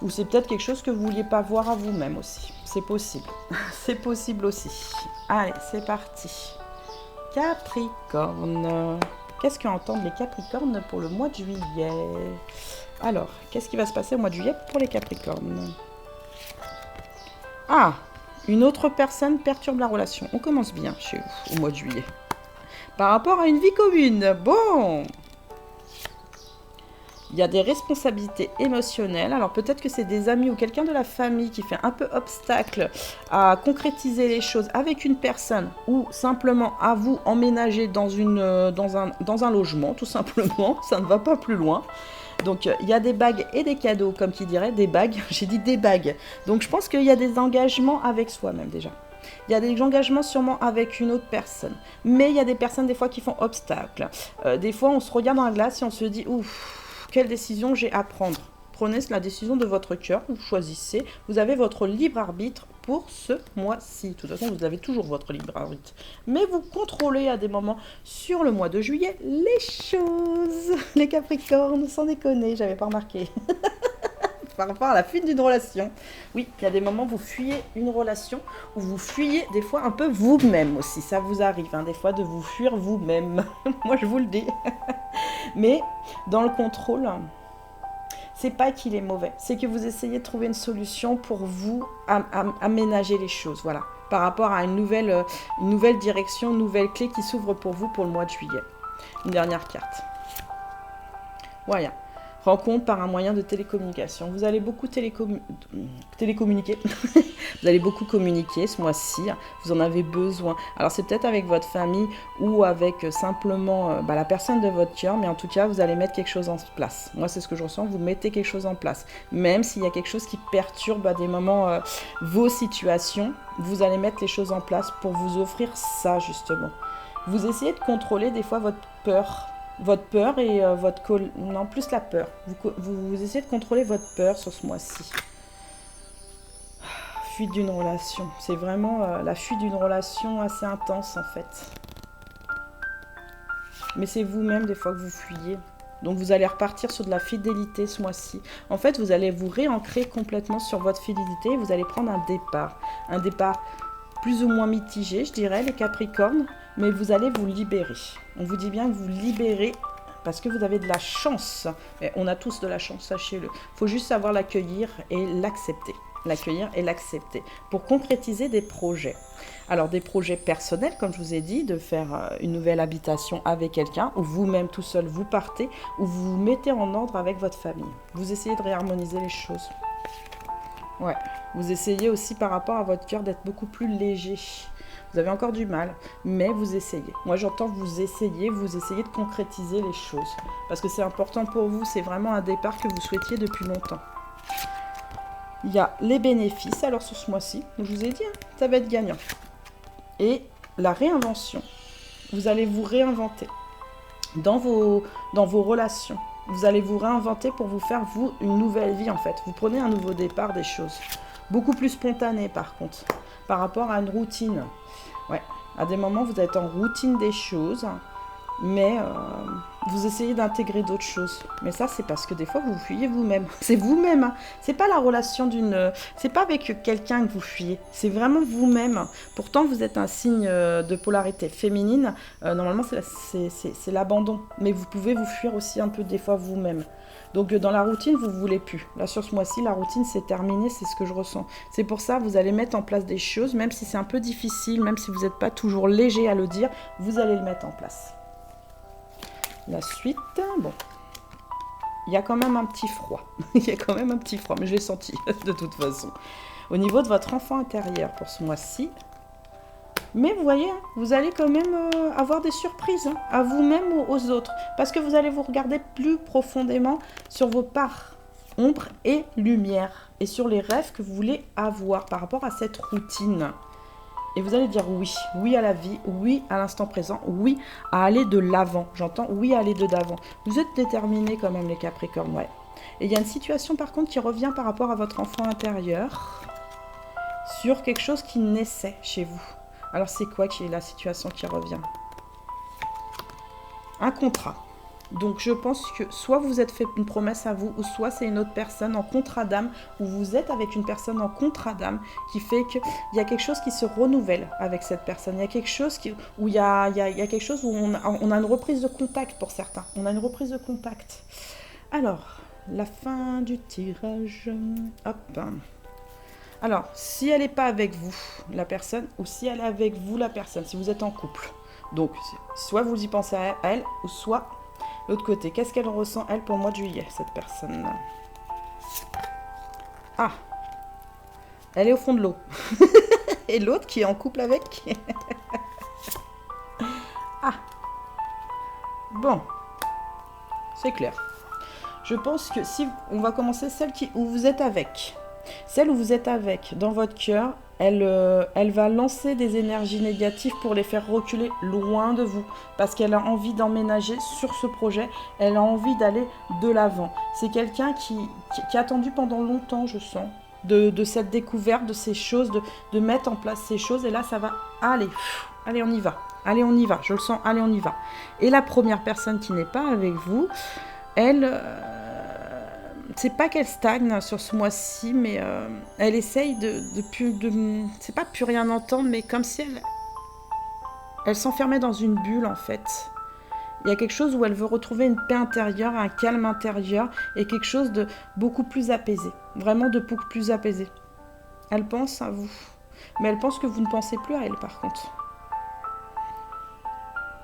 Ou c'est peut-être quelque chose que vous ne vouliez pas voir à vous-même aussi. C'est possible. C'est possible aussi. Allez, c'est parti. Capricorne. Qu'est-ce qu'entendent les Capricornes pour le mois de juillet ? Alors, qu'est-ce qui va se passer au mois de juillet pour les Capricornes ? Ah, une autre personne perturbe la relation. On commence bien chez vous au mois de juillet. Par rapport à une vie commune. Bon. Il y a des responsabilités émotionnelles. Alors peut-être que c'est des amis ou quelqu'un de la famille qui fait un peu obstacle à concrétiser les choses avec une personne ou simplement à vous emménager dans un logement, tout simplement. Ça ne va pas plus loin. Donc il y a des bagues et des cadeaux, comme qui dirait, des bagues. J'ai dit des bagues. Donc je pense qu'il y a des engagements avec soi-même déjà. Il y a des engagements sûrement avec une autre personne. Mais il y a des personnes des fois qui font obstacle. Des fois on se regarde dans la glace et on se dit ouf. Quelle décision j'ai à prendre ? Prenez la décision de votre cœur, vous choisissez, vous avez votre libre arbitre pour ce mois-ci. De toute façon, vous avez toujours votre libre arbitre. Mais vous contrôlez à des moments sur le mois de juillet les choses. Les Capricornes, sans déconner, j'avais pas remarqué. Par rapport à la fuite d'une relation. Oui, il y a des moments où vous fuyez une relation, où vous fuyez des fois un peu vous-même aussi. Ça vous arrive, hein, des fois, de vous fuir vous-même. Moi, je vous le dis. Mais dans le contrôle, c'est pas qu'il est mauvais. C'est que vous essayez de trouver une solution pour vous aménager les choses. Voilà. Par rapport à une nouvelle direction, une nouvelle clé qui s'ouvre pour vous pour le mois de juillet. Une dernière carte. Voilà. Rencontre par un moyen de télécommunication. Vous allez beaucoup télécommuniquer. Vous allez beaucoup communiquer ce mois-ci. Vous en avez besoin. Alors c'est peut-être avec votre famille ou avec simplement la personne de votre cœur. Mais en tout cas, vous allez mettre quelque chose en place. Moi, c'est ce que je ressens. Vous mettez quelque chose en place. Même s'il y a quelque chose qui perturbe à des moments vos situations, vous allez mettre les choses en place pour vous offrir ça, justement. Vous essayez de contrôler des fois votre peur. Votre peur et votre colère. Non, plus la peur. Vous essayez de contrôler votre peur sur ce mois-ci. Fuite d'une relation. C'est vraiment la fuite d'une relation assez intense, en fait. Mais c'est vous-même, des fois, que vous fuyez. Donc, vous allez repartir sur de la fidélité ce mois-ci. En fait, vous allez vous réancrer complètement sur votre fidélité et vous allez prendre un départ. Un départ plus ou moins mitigé, je dirais, les Capricornes. Mais vous allez vous libérer. On vous dit bien que vous libérez parce que vous avez de la chance. Et on a tous de la chance, sachez-le. Il faut juste savoir l'accueillir et l'accepter. l'accueillir et l'accepter pour concrétiser des projets. Alors des projets personnels, comme je vous ai dit, de faire une nouvelle habitation avec quelqu'un, ou vous-même tout seul vous partez, ou vous vous mettez en ordre avec votre famille. Vous essayez de réharmoniser les choses. Ouais, vous essayez aussi par rapport à votre cœur d'être beaucoup plus léger. Vous avez encore du mal, mais vous essayez. Moi j'entends vous essayez de concrétiser les choses. Parce que c'est important pour vous, c'est vraiment un départ que vous souhaitiez depuis longtemps. Il y a les bénéfices, alors sur ce mois-ci, je vous ai dit, ça va être gagnant. Et la réinvention. Vous allez vous réinventer dans vos relations. Vous allez vous réinventer pour vous faire, vous, une nouvelle vie, en fait. Vous prenez un nouveau départ des choses. Beaucoup plus spontané, par contre, par rapport à une routine. Ouais, à des moments, vous êtes en routine des choses, mais vous essayez d'intégrer d'autres choses. Mais ça, c'est parce que des fois, vous fuyez vous-même. C'est vous-même, hein. C'est pas la relation c'est pas avec quelqu'un que vous fuyez. C'est vraiment vous-même. Pourtant, vous êtes un signe de polarité féminine. Normalement, c'est l'abandon. Mais vous pouvez vous fuir aussi un peu des fois vous-même. Donc, dans la routine, vous ne voulez plus. Là, sur ce mois-ci, la routine, c'est terminé. C'est ce que je ressens. C'est pour ça, vous allez mettre en place des choses, même si c'est un peu difficile, même si vous n'êtes pas toujours léger à le dire, vous allez le mettre en place. La suite, bon, il y a quand même un petit froid. Il y a quand même un petit froid, mais je l'ai senti de toute façon. Au niveau de votre enfant intérieur pour ce mois-ci. Mais vous voyez, vous allez quand même avoir des surprises à vous-même ou aux autres. Parce que vous allez vous regarder plus profondément sur vos parts ombre et lumière. Et sur les rêves que vous voulez avoir par rapport à cette routine. Et vous allez dire oui, oui à la vie, oui à l'instant présent, oui à aller de l'avant. J'entends oui à aller de l'avant. Vous êtes déterminés quand même les Capricornes, ouais. Et il y a une situation par contre qui revient par rapport à votre enfant intérieur sur quelque chose qui naissait chez vous. Alors c'est quoi qui est la situation qui revient? Un contrat. Donc je pense que soit vous êtes fait une promesse à vous, ou soit c'est une autre personne en contrat d'âme, ou vous êtes avec une personne en contrat d'âme, qui fait qu'il y a quelque chose qui se renouvelle avec cette personne. Il y a quelque chose où il y a quelque chose où on a une reprise de contact pour certains. On a une reprise de contact. Alors, la fin du tirage. Hop. Alors, si elle n'est pas avec vous, la personne, ou si elle est avec vous, la personne, si vous êtes en couple. Donc, soit vous y pensez à elle, ou soit l'autre côté. Qu'est-ce qu'elle ressent, elle, pour le mois de juillet, cette personne? Ah, elle est au fond de l'eau. Et l'autre qui est en couple avec. Ah, bon, c'est clair. Je pense que si on va commencer celle où vous êtes avec. Celle où vous êtes avec, dans votre cœur, elle va lancer des énergies négatives pour les faire reculer loin de vous. Parce qu'elle a envie d'emménager sur ce projet, elle a envie d'aller de l'avant. C'est quelqu'un qui a attendu pendant longtemps, je sens, de cette découverte, de ces choses, de mettre en place ces choses. Et là, ça va, allez, on y va. Allez, on y va, je le sens, allez, on y va. Et la première personne qui n'est pas avec vous, elle... c'est pas qu'elle stagne sur ce mois-ci, mais elle essaye c'est pas plus rien entendre, mais comme si elle s'enfermait dans une bulle en fait. Il y a quelque chose où elle veut retrouver une paix intérieure, un calme intérieur et quelque chose de beaucoup plus apaisé, vraiment de beaucoup plus apaisé. Elle pense à vous, mais elle pense que vous ne pensez plus à elle par contre.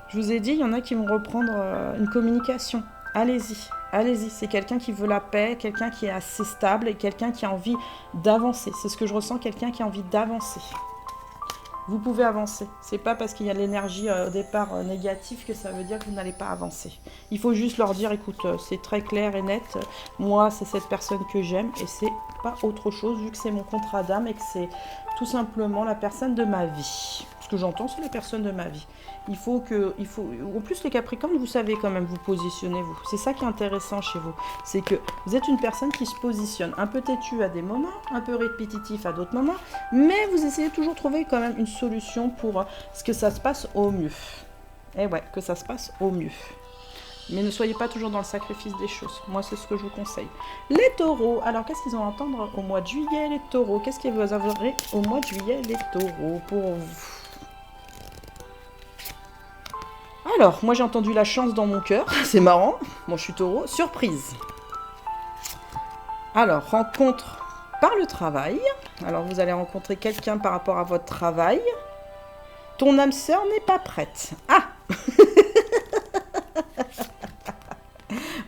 Je vous ai dit, il y en a qui vont reprendre une communication. Allez-y, allez-y. C'est quelqu'un qui veut la paix, quelqu'un qui est assez stable et quelqu'un qui a envie d'avancer. C'est ce que je ressens, quelqu'un qui a envie d'avancer. Vous pouvez avancer. C'est pas parce qu'il y a l'énergie au départ négative que ça veut dire que vous n'allez pas avancer. Il faut juste leur dire, écoute, c'est très clair et net. Moi, c'est cette personne que j'aime et c'est pas autre chose vu que c'est mon contrat d'âme et que c'est tout simplement la personne de ma vie. Ce que j'entends, c'est la personne de ma vie. En plus, les Capricornes, vous savez quand même vous positionner, vous. C'est ça qui est intéressant chez vous. C'est que vous êtes une personne qui se positionne un peu têtue à des moments, un peu répétitif à d'autres moments, mais vous essayez toujours de trouver quand même une solution pour que ça se passe au mieux. Et ouais, que ça se passe au mieux. Mais ne soyez pas toujours dans le sacrifice des choses. Moi, c'est ce que je vous conseille. Les taureaux. Alors, qu'est-ce qu'ils ont à entendre au mois de juillet, les taureaux? Qu'est-ce qu'ils vous aurez au mois de juillet, les taureaux, pour vous? Alors, moi j'ai entendu la chance dans mon cœur, c'est marrant, moi je suis taureau, surprise. Alors, rencontre par le travail. Alors, vous allez rencontrer quelqu'un par rapport à votre travail. Ton âme sœur n'est pas prête. Ah!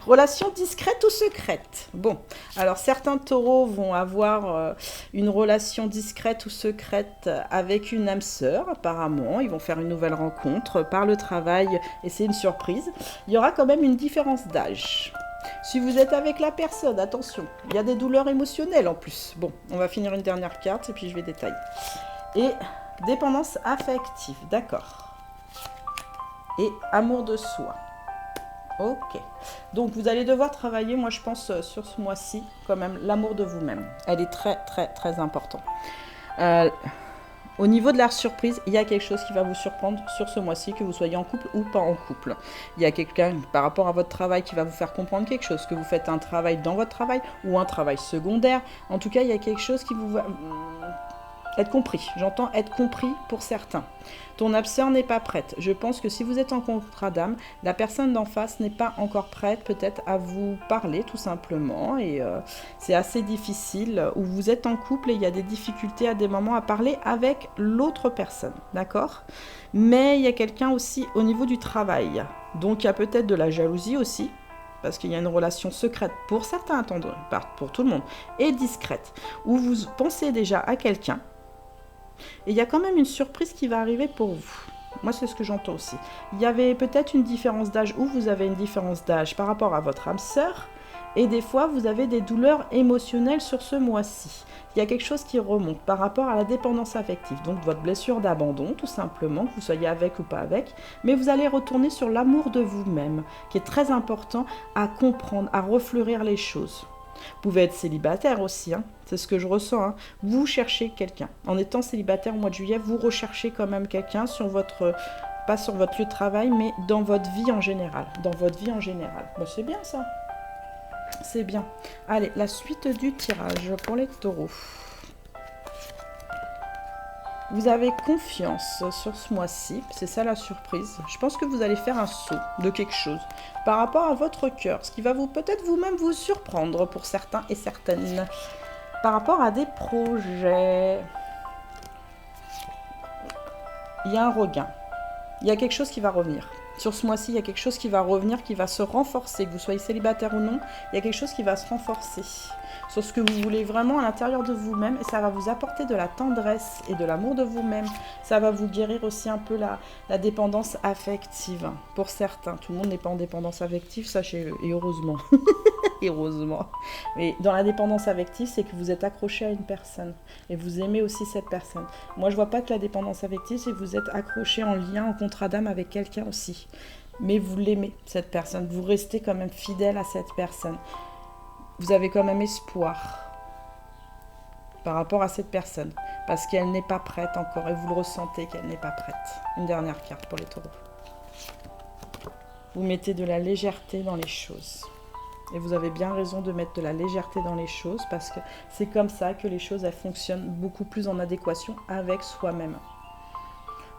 Relation discrète ou secrète? Bon, alors certains taureaux vont avoir une relation discrète ou secrète avec une âme sœur, apparemment. Ils vont faire une nouvelle rencontre par le travail et c'est une surprise. Il y aura quand même une différence d'âge. Si vous êtes avec la personne, attention, il y a des douleurs émotionnelles en plus. Bon, on va finir une dernière carte et puis je vais détailler. Et dépendance affective, d'accord. Et amour de soi. Ok. Donc, vous allez devoir travailler, moi, je pense, sur ce mois-ci, quand même, l'amour de vous-même. Elle est très, très, très importante. Au niveau de la surprise, il y a quelque chose qui va vous surprendre sur ce mois-ci, que vous soyez en couple ou pas en couple. Il y a quelqu'un, par rapport à votre travail, qui va vous faire comprendre quelque chose, que vous faites un travail dans votre travail ou un travail secondaire. En tout cas, il y a quelque chose qui vous va... Être compris, j'entends être compris pour certains. Ton âme sœur n'est pas prête. Je pense que si vous êtes en contrat d'âme, la personne d'en face n'est pas encore prête peut-être à vous parler tout simplement. Et c'est assez difficile. Ou vous êtes en couple et il y a des difficultés à des moments à parler avec l'autre personne. D'accord? Mais il y a quelqu'un aussi au niveau du travail. Donc il y a peut-être de la jalousie aussi. Parce qu'il y a une relation secrète pour certains, pas pour tout le monde, et discrète. Où vous pensez déjà à quelqu'un. Et il y a quand même une surprise qui va arriver pour vous. Moi, c'est ce que j'entends aussi. Il y avait peut-être une différence d'âge, ou vous avez une différence d'âge par rapport à votre âme sœur, et des fois, vous avez des douleurs émotionnelles sur ce mois-ci. Il y a quelque chose qui remonte par rapport à la dépendance affective, donc votre blessure d'abandon, tout simplement, que vous soyez avec ou pas avec, mais vous allez retourner sur l'amour de vous-même, qui est très important à comprendre, à refleurir les choses. Vous pouvez être célibataire aussi, hein. C'est ce que je ressens. Hein. Vous cherchez quelqu'un. En étant célibataire au mois de juillet, vous recherchez quand même quelqu'un sur votre, pas sur votre lieu de travail, mais dans votre vie en général. Dans votre vie en général. Bon, c'est bien ça. C'est bien. Allez, la suite du tirage pour les taureaux. Vous avez confiance sur ce mois-ci, c'est ça la surprise. Je pense que vous allez faire un saut de quelque chose par rapport à votre cœur, ce qui va vous peut-être vous-même vous surprendre pour certains et certaines. Par rapport à des projets, il y a un regain, il y a quelque chose qui va revenir. Sur ce mois-ci, il y a quelque chose qui va revenir, qui va se renforcer, que vous soyez célibataire ou non, il y a quelque chose qui va se renforcer sur ce que vous voulez vraiment à l'intérieur de vous-même et ça va vous apporter de la tendresse et de l'amour de vous-même. Ça va vous guérir aussi un peu la dépendance affective. Pour certains, tout le monde n'est pas en dépendance affective, sachez-le, et heureusement. Heureusement. Mais dans la dépendance affective, c'est que vous êtes accroché à une personne et vous aimez aussi cette personne. Moi, je vois pas que la dépendance affective, c'est que vous êtes accroché en lien, en contrat d'âme avec quelqu'un aussi. Mais vous l'aimez, cette personne. Vous restez quand même fidèle à cette personne. Vous avez quand même espoir par rapport à cette personne. Parce qu'elle n'est pas prête encore et vous le ressentez qu'elle n'est pas prête. Une dernière carte pour les taureaux. Vous mettez de la légèreté dans les choses. Et vous avez bien raison de mettre de la légèreté dans les choses parce que c'est comme ça que les choses elles fonctionnent beaucoup plus en adéquation avec soi-même.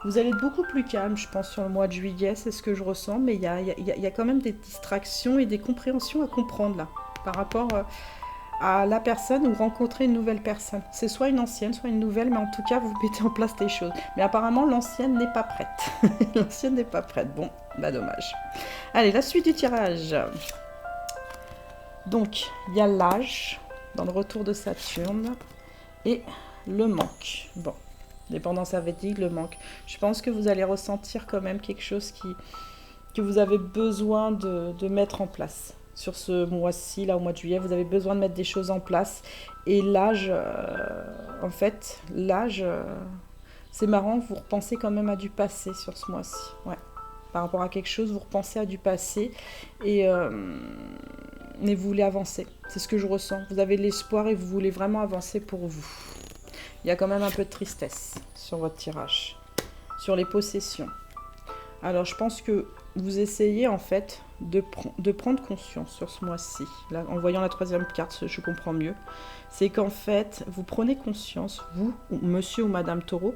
Vous allez être beaucoup plus calme, je pense, sur le mois de juillet, c'est ce que je ressens, mais il y a quand même des distractions et des compréhensions à comprendre là, par rapport à la personne ou rencontrer une nouvelle personne. C'est soit une ancienne, soit une nouvelle, mais en tout cas, vous mettez en place des choses. Mais apparemment, l'ancienne n'est pas prête. L'ancienne n'est pas prête. Bon, bah dommage. Allez, la suite du tirage. Donc, il y a l'âge dans le retour de Saturne et le manque. Bon, dépendance affective, le manque. Je pense que vous allez ressentir quand même quelque chose que vous avez besoin de mettre en place. Sur ce mois-ci, là au mois de juillet, vous avez besoin de mettre des choses en place. Et l'âge, en fait, l'âge, c'est marrant, vous repensez quand même à du passé sur ce mois-ci. Ouais. Par rapport à quelque chose, vous repensez à du passé et mais vous voulez avancer. C'est ce que je ressens. Vous avez de l'espoir et vous voulez vraiment avancer pour vous. Il y a quand même un peu de tristesse sur votre tirage, sur les possessions. Alors, je pense que vous essayez en fait de prendre conscience sur ce mois-ci. Là, en voyant la troisième carte, je comprends mieux. C'est qu'en fait, vous prenez conscience, vous, monsieur ou madame taureau,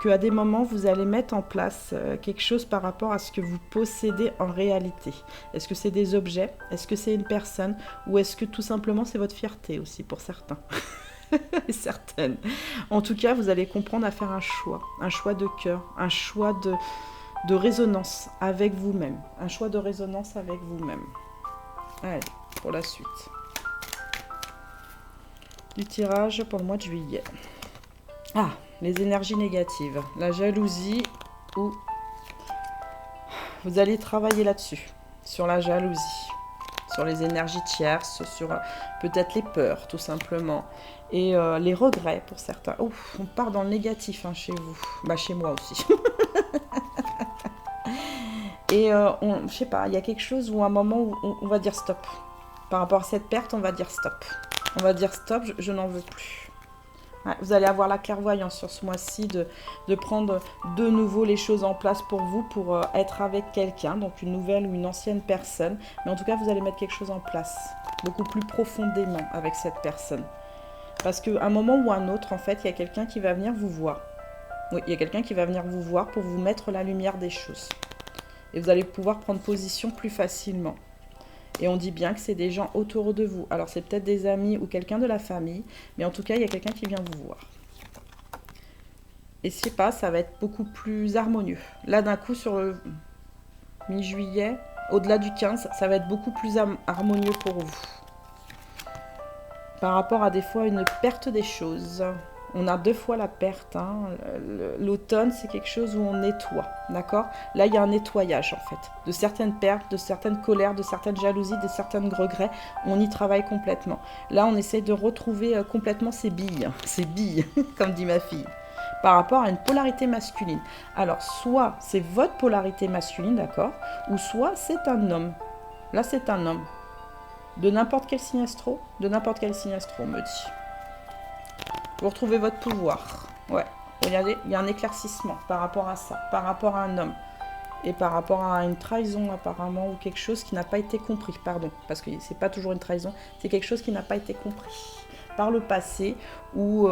qu'à des moments, vous allez mettre en place quelque chose par rapport à ce que vous possédez en réalité. Est-ce que c'est des objets? Est-ce que c'est une personne? Ou est-ce que tout simplement, c'est votre fierté aussi pour certains? et certaine. En tout cas, vous allez comprendre à faire un choix de cœur, un choix de résonance avec vous-même, un choix de résonance avec vous-même. Allez, pour la suite. Du tirage pour le mois de juillet. Ah, les énergies négatives, la jalousie ou... Vous allez travailler là-dessus, sur la jalousie, sur les énergies tierces, sur peut-être les peurs tout simplement, et les regrets pour certains. Ouf, on part dans le négatif chez vous, bah chez moi aussi. Et je sais pas, il y a quelque chose où à un moment où on va dire stop. Par rapport à cette perte, on va dire stop. On va dire stop, je n'en veux plus. Ouais, vous allez avoir la clairvoyance sur ce mois-ci de prendre de nouveau les choses en place pour vous, pour être avec quelqu'un, donc une nouvelle ou une ancienne personne. Mais en tout cas, vous allez mettre quelque chose en place, beaucoup plus profondément avec cette personne. Parce qu'à un moment ou à un autre, en fait, il y a quelqu'un qui va venir vous voir. Oui, il y a quelqu'un qui va venir vous voir pour vous mettre la lumière des choses. Et vous allez pouvoir prendre position plus facilement. Et on dit bien que c'est des gens autour de vous. Alors, c'est peut-être des amis ou quelqu'un de la famille, mais en tout cas, il y a quelqu'un qui vient vous voir. Et je sais pas, ça va être beaucoup plus harmonieux. Là, d'un coup, sur le mi-juillet, au-delà du 15, ça va être beaucoup plus harmonieux pour vous. Par rapport à des fois une perte des choses. On a 2 fois la perte. L'automne, c'est quelque chose où on nettoie, d'accord? Là, il y a un nettoyage, en fait. De certaines pertes, de certaines colères, de certaines jalousies, de certains regrets. On y travaille complètement. Là, on essaie de retrouver complètement ses billes, comme dit ma fille, par rapport à une polarité masculine. Alors, soit c'est votre polarité masculine, d'accord? Ou soit c'est un homme. Là, c'est un homme. De n'importe quel signe astro? De n'importe quel signe astro, on me dit. Vous retrouvez votre pouvoir. Ouais, regardez, il y a un éclaircissement par rapport à ça, par rapport à un homme. Et par rapport à une trahison apparemment, ou quelque chose qui n'a pas été compris, pardon. Parce que c'est pas toujours une trahison, c'est quelque chose qui n'a pas été compris. Par le passé, ou...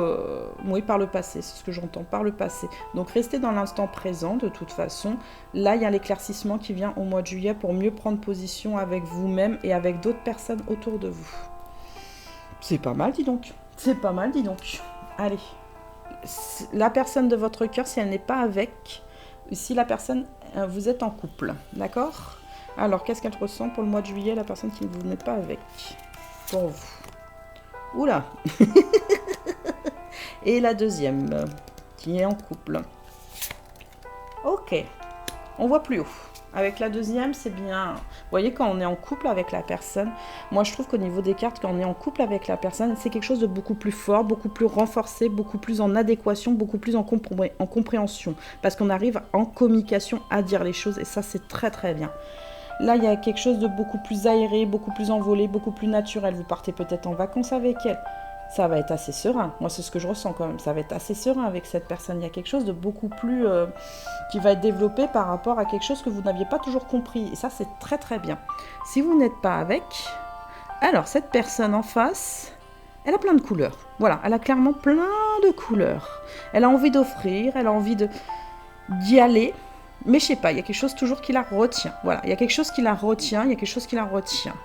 oui, par le passé, c'est ce que j'entends, par le passé. Donc restez dans l'instant présent, de toute façon. Là, il y a l'éclaircissement qui vient au mois de juillet pour mieux prendre position avec vous-même et avec d'autres personnes autour de vous. C'est pas mal, dis donc. C'est pas mal, dis donc. Allez, la personne de votre cœur, si elle n'est pas avec, si la personne, vous êtes en couple, d'accord? Alors, qu'est-ce qu'elle ressent pour le mois de juillet, la personne qui vous n'est pas avec, pour vous? Oula. Et la deuxième, qui est en couple. Ok, on voit plus haut. Avec la deuxième, c'est bien... Vous voyez, quand on est en couple avec la personne, moi je trouve qu'au niveau des cartes, quand on est en couple avec la personne, c'est quelque chose de beaucoup plus fort, beaucoup plus renforcé, beaucoup plus en adéquation, beaucoup plus en compréhension. Parce qu'on arrive en communication à dire les choses et ça, c'est très très bien. Là, il y a quelque chose de beaucoup plus aéré, beaucoup plus envolé, beaucoup plus naturel. Vous partez peut-être en vacances avec elle. Ça va être assez serein. Moi, c'est ce que je ressens quand même. Ça va être assez serein avec cette personne. Il y a quelque chose de beaucoup plus... qui va être développé par rapport à quelque chose que vous n'aviez pas toujours compris. Et ça, c'est très très bien. Si vous n'êtes pas avec, alors cette personne en face, elle a plein de couleurs. Voilà, elle a clairement plein de couleurs. Elle a envie d'offrir, elle a envie d'y aller. Mais je sais pas, il y a quelque chose toujours qui la retient. Voilà, il y a quelque chose qui la retient, il y a quelque chose qui la retient.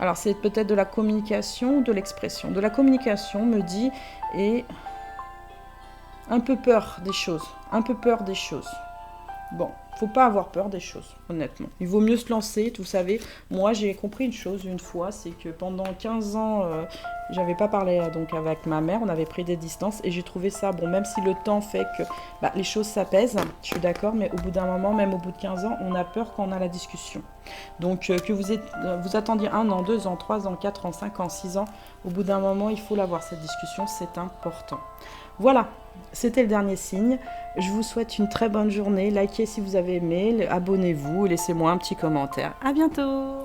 Alors, c'est peut-être de la communication ou de l'expression. De la communication, me dit, et un peu peur des choses. Un peu peur des choses. Bon, faut pas avoir peur des choses, honnêtement. Il vaut mieux se lancer, vous savez. Moi, j'ai compris une chose une fois, c'est que pendant 15 ans, j'avais pas parlé donc avec ma mère, on avait pris des distances, et j'ai trouvé ça, bon, même si le temps fait que les choses s'apaisent, je suis d'accord, mais au bout d'un moment, même au bout de 15 ans, on a peur quand on a la discussion. Donc, que vous attendiez 1 an, 2 ans, 3 ans, 4 ans, 5 ans, 6 ans, au bout d'un moment, il faut l'avoir, cette discussion, c'est important. Voilà, c'était le dernier signe. Je vous souhaite une très bonne journée. Likez si vous avez aimé, abonnez-vous, laissez-moi un petit commentaire. À bientôt!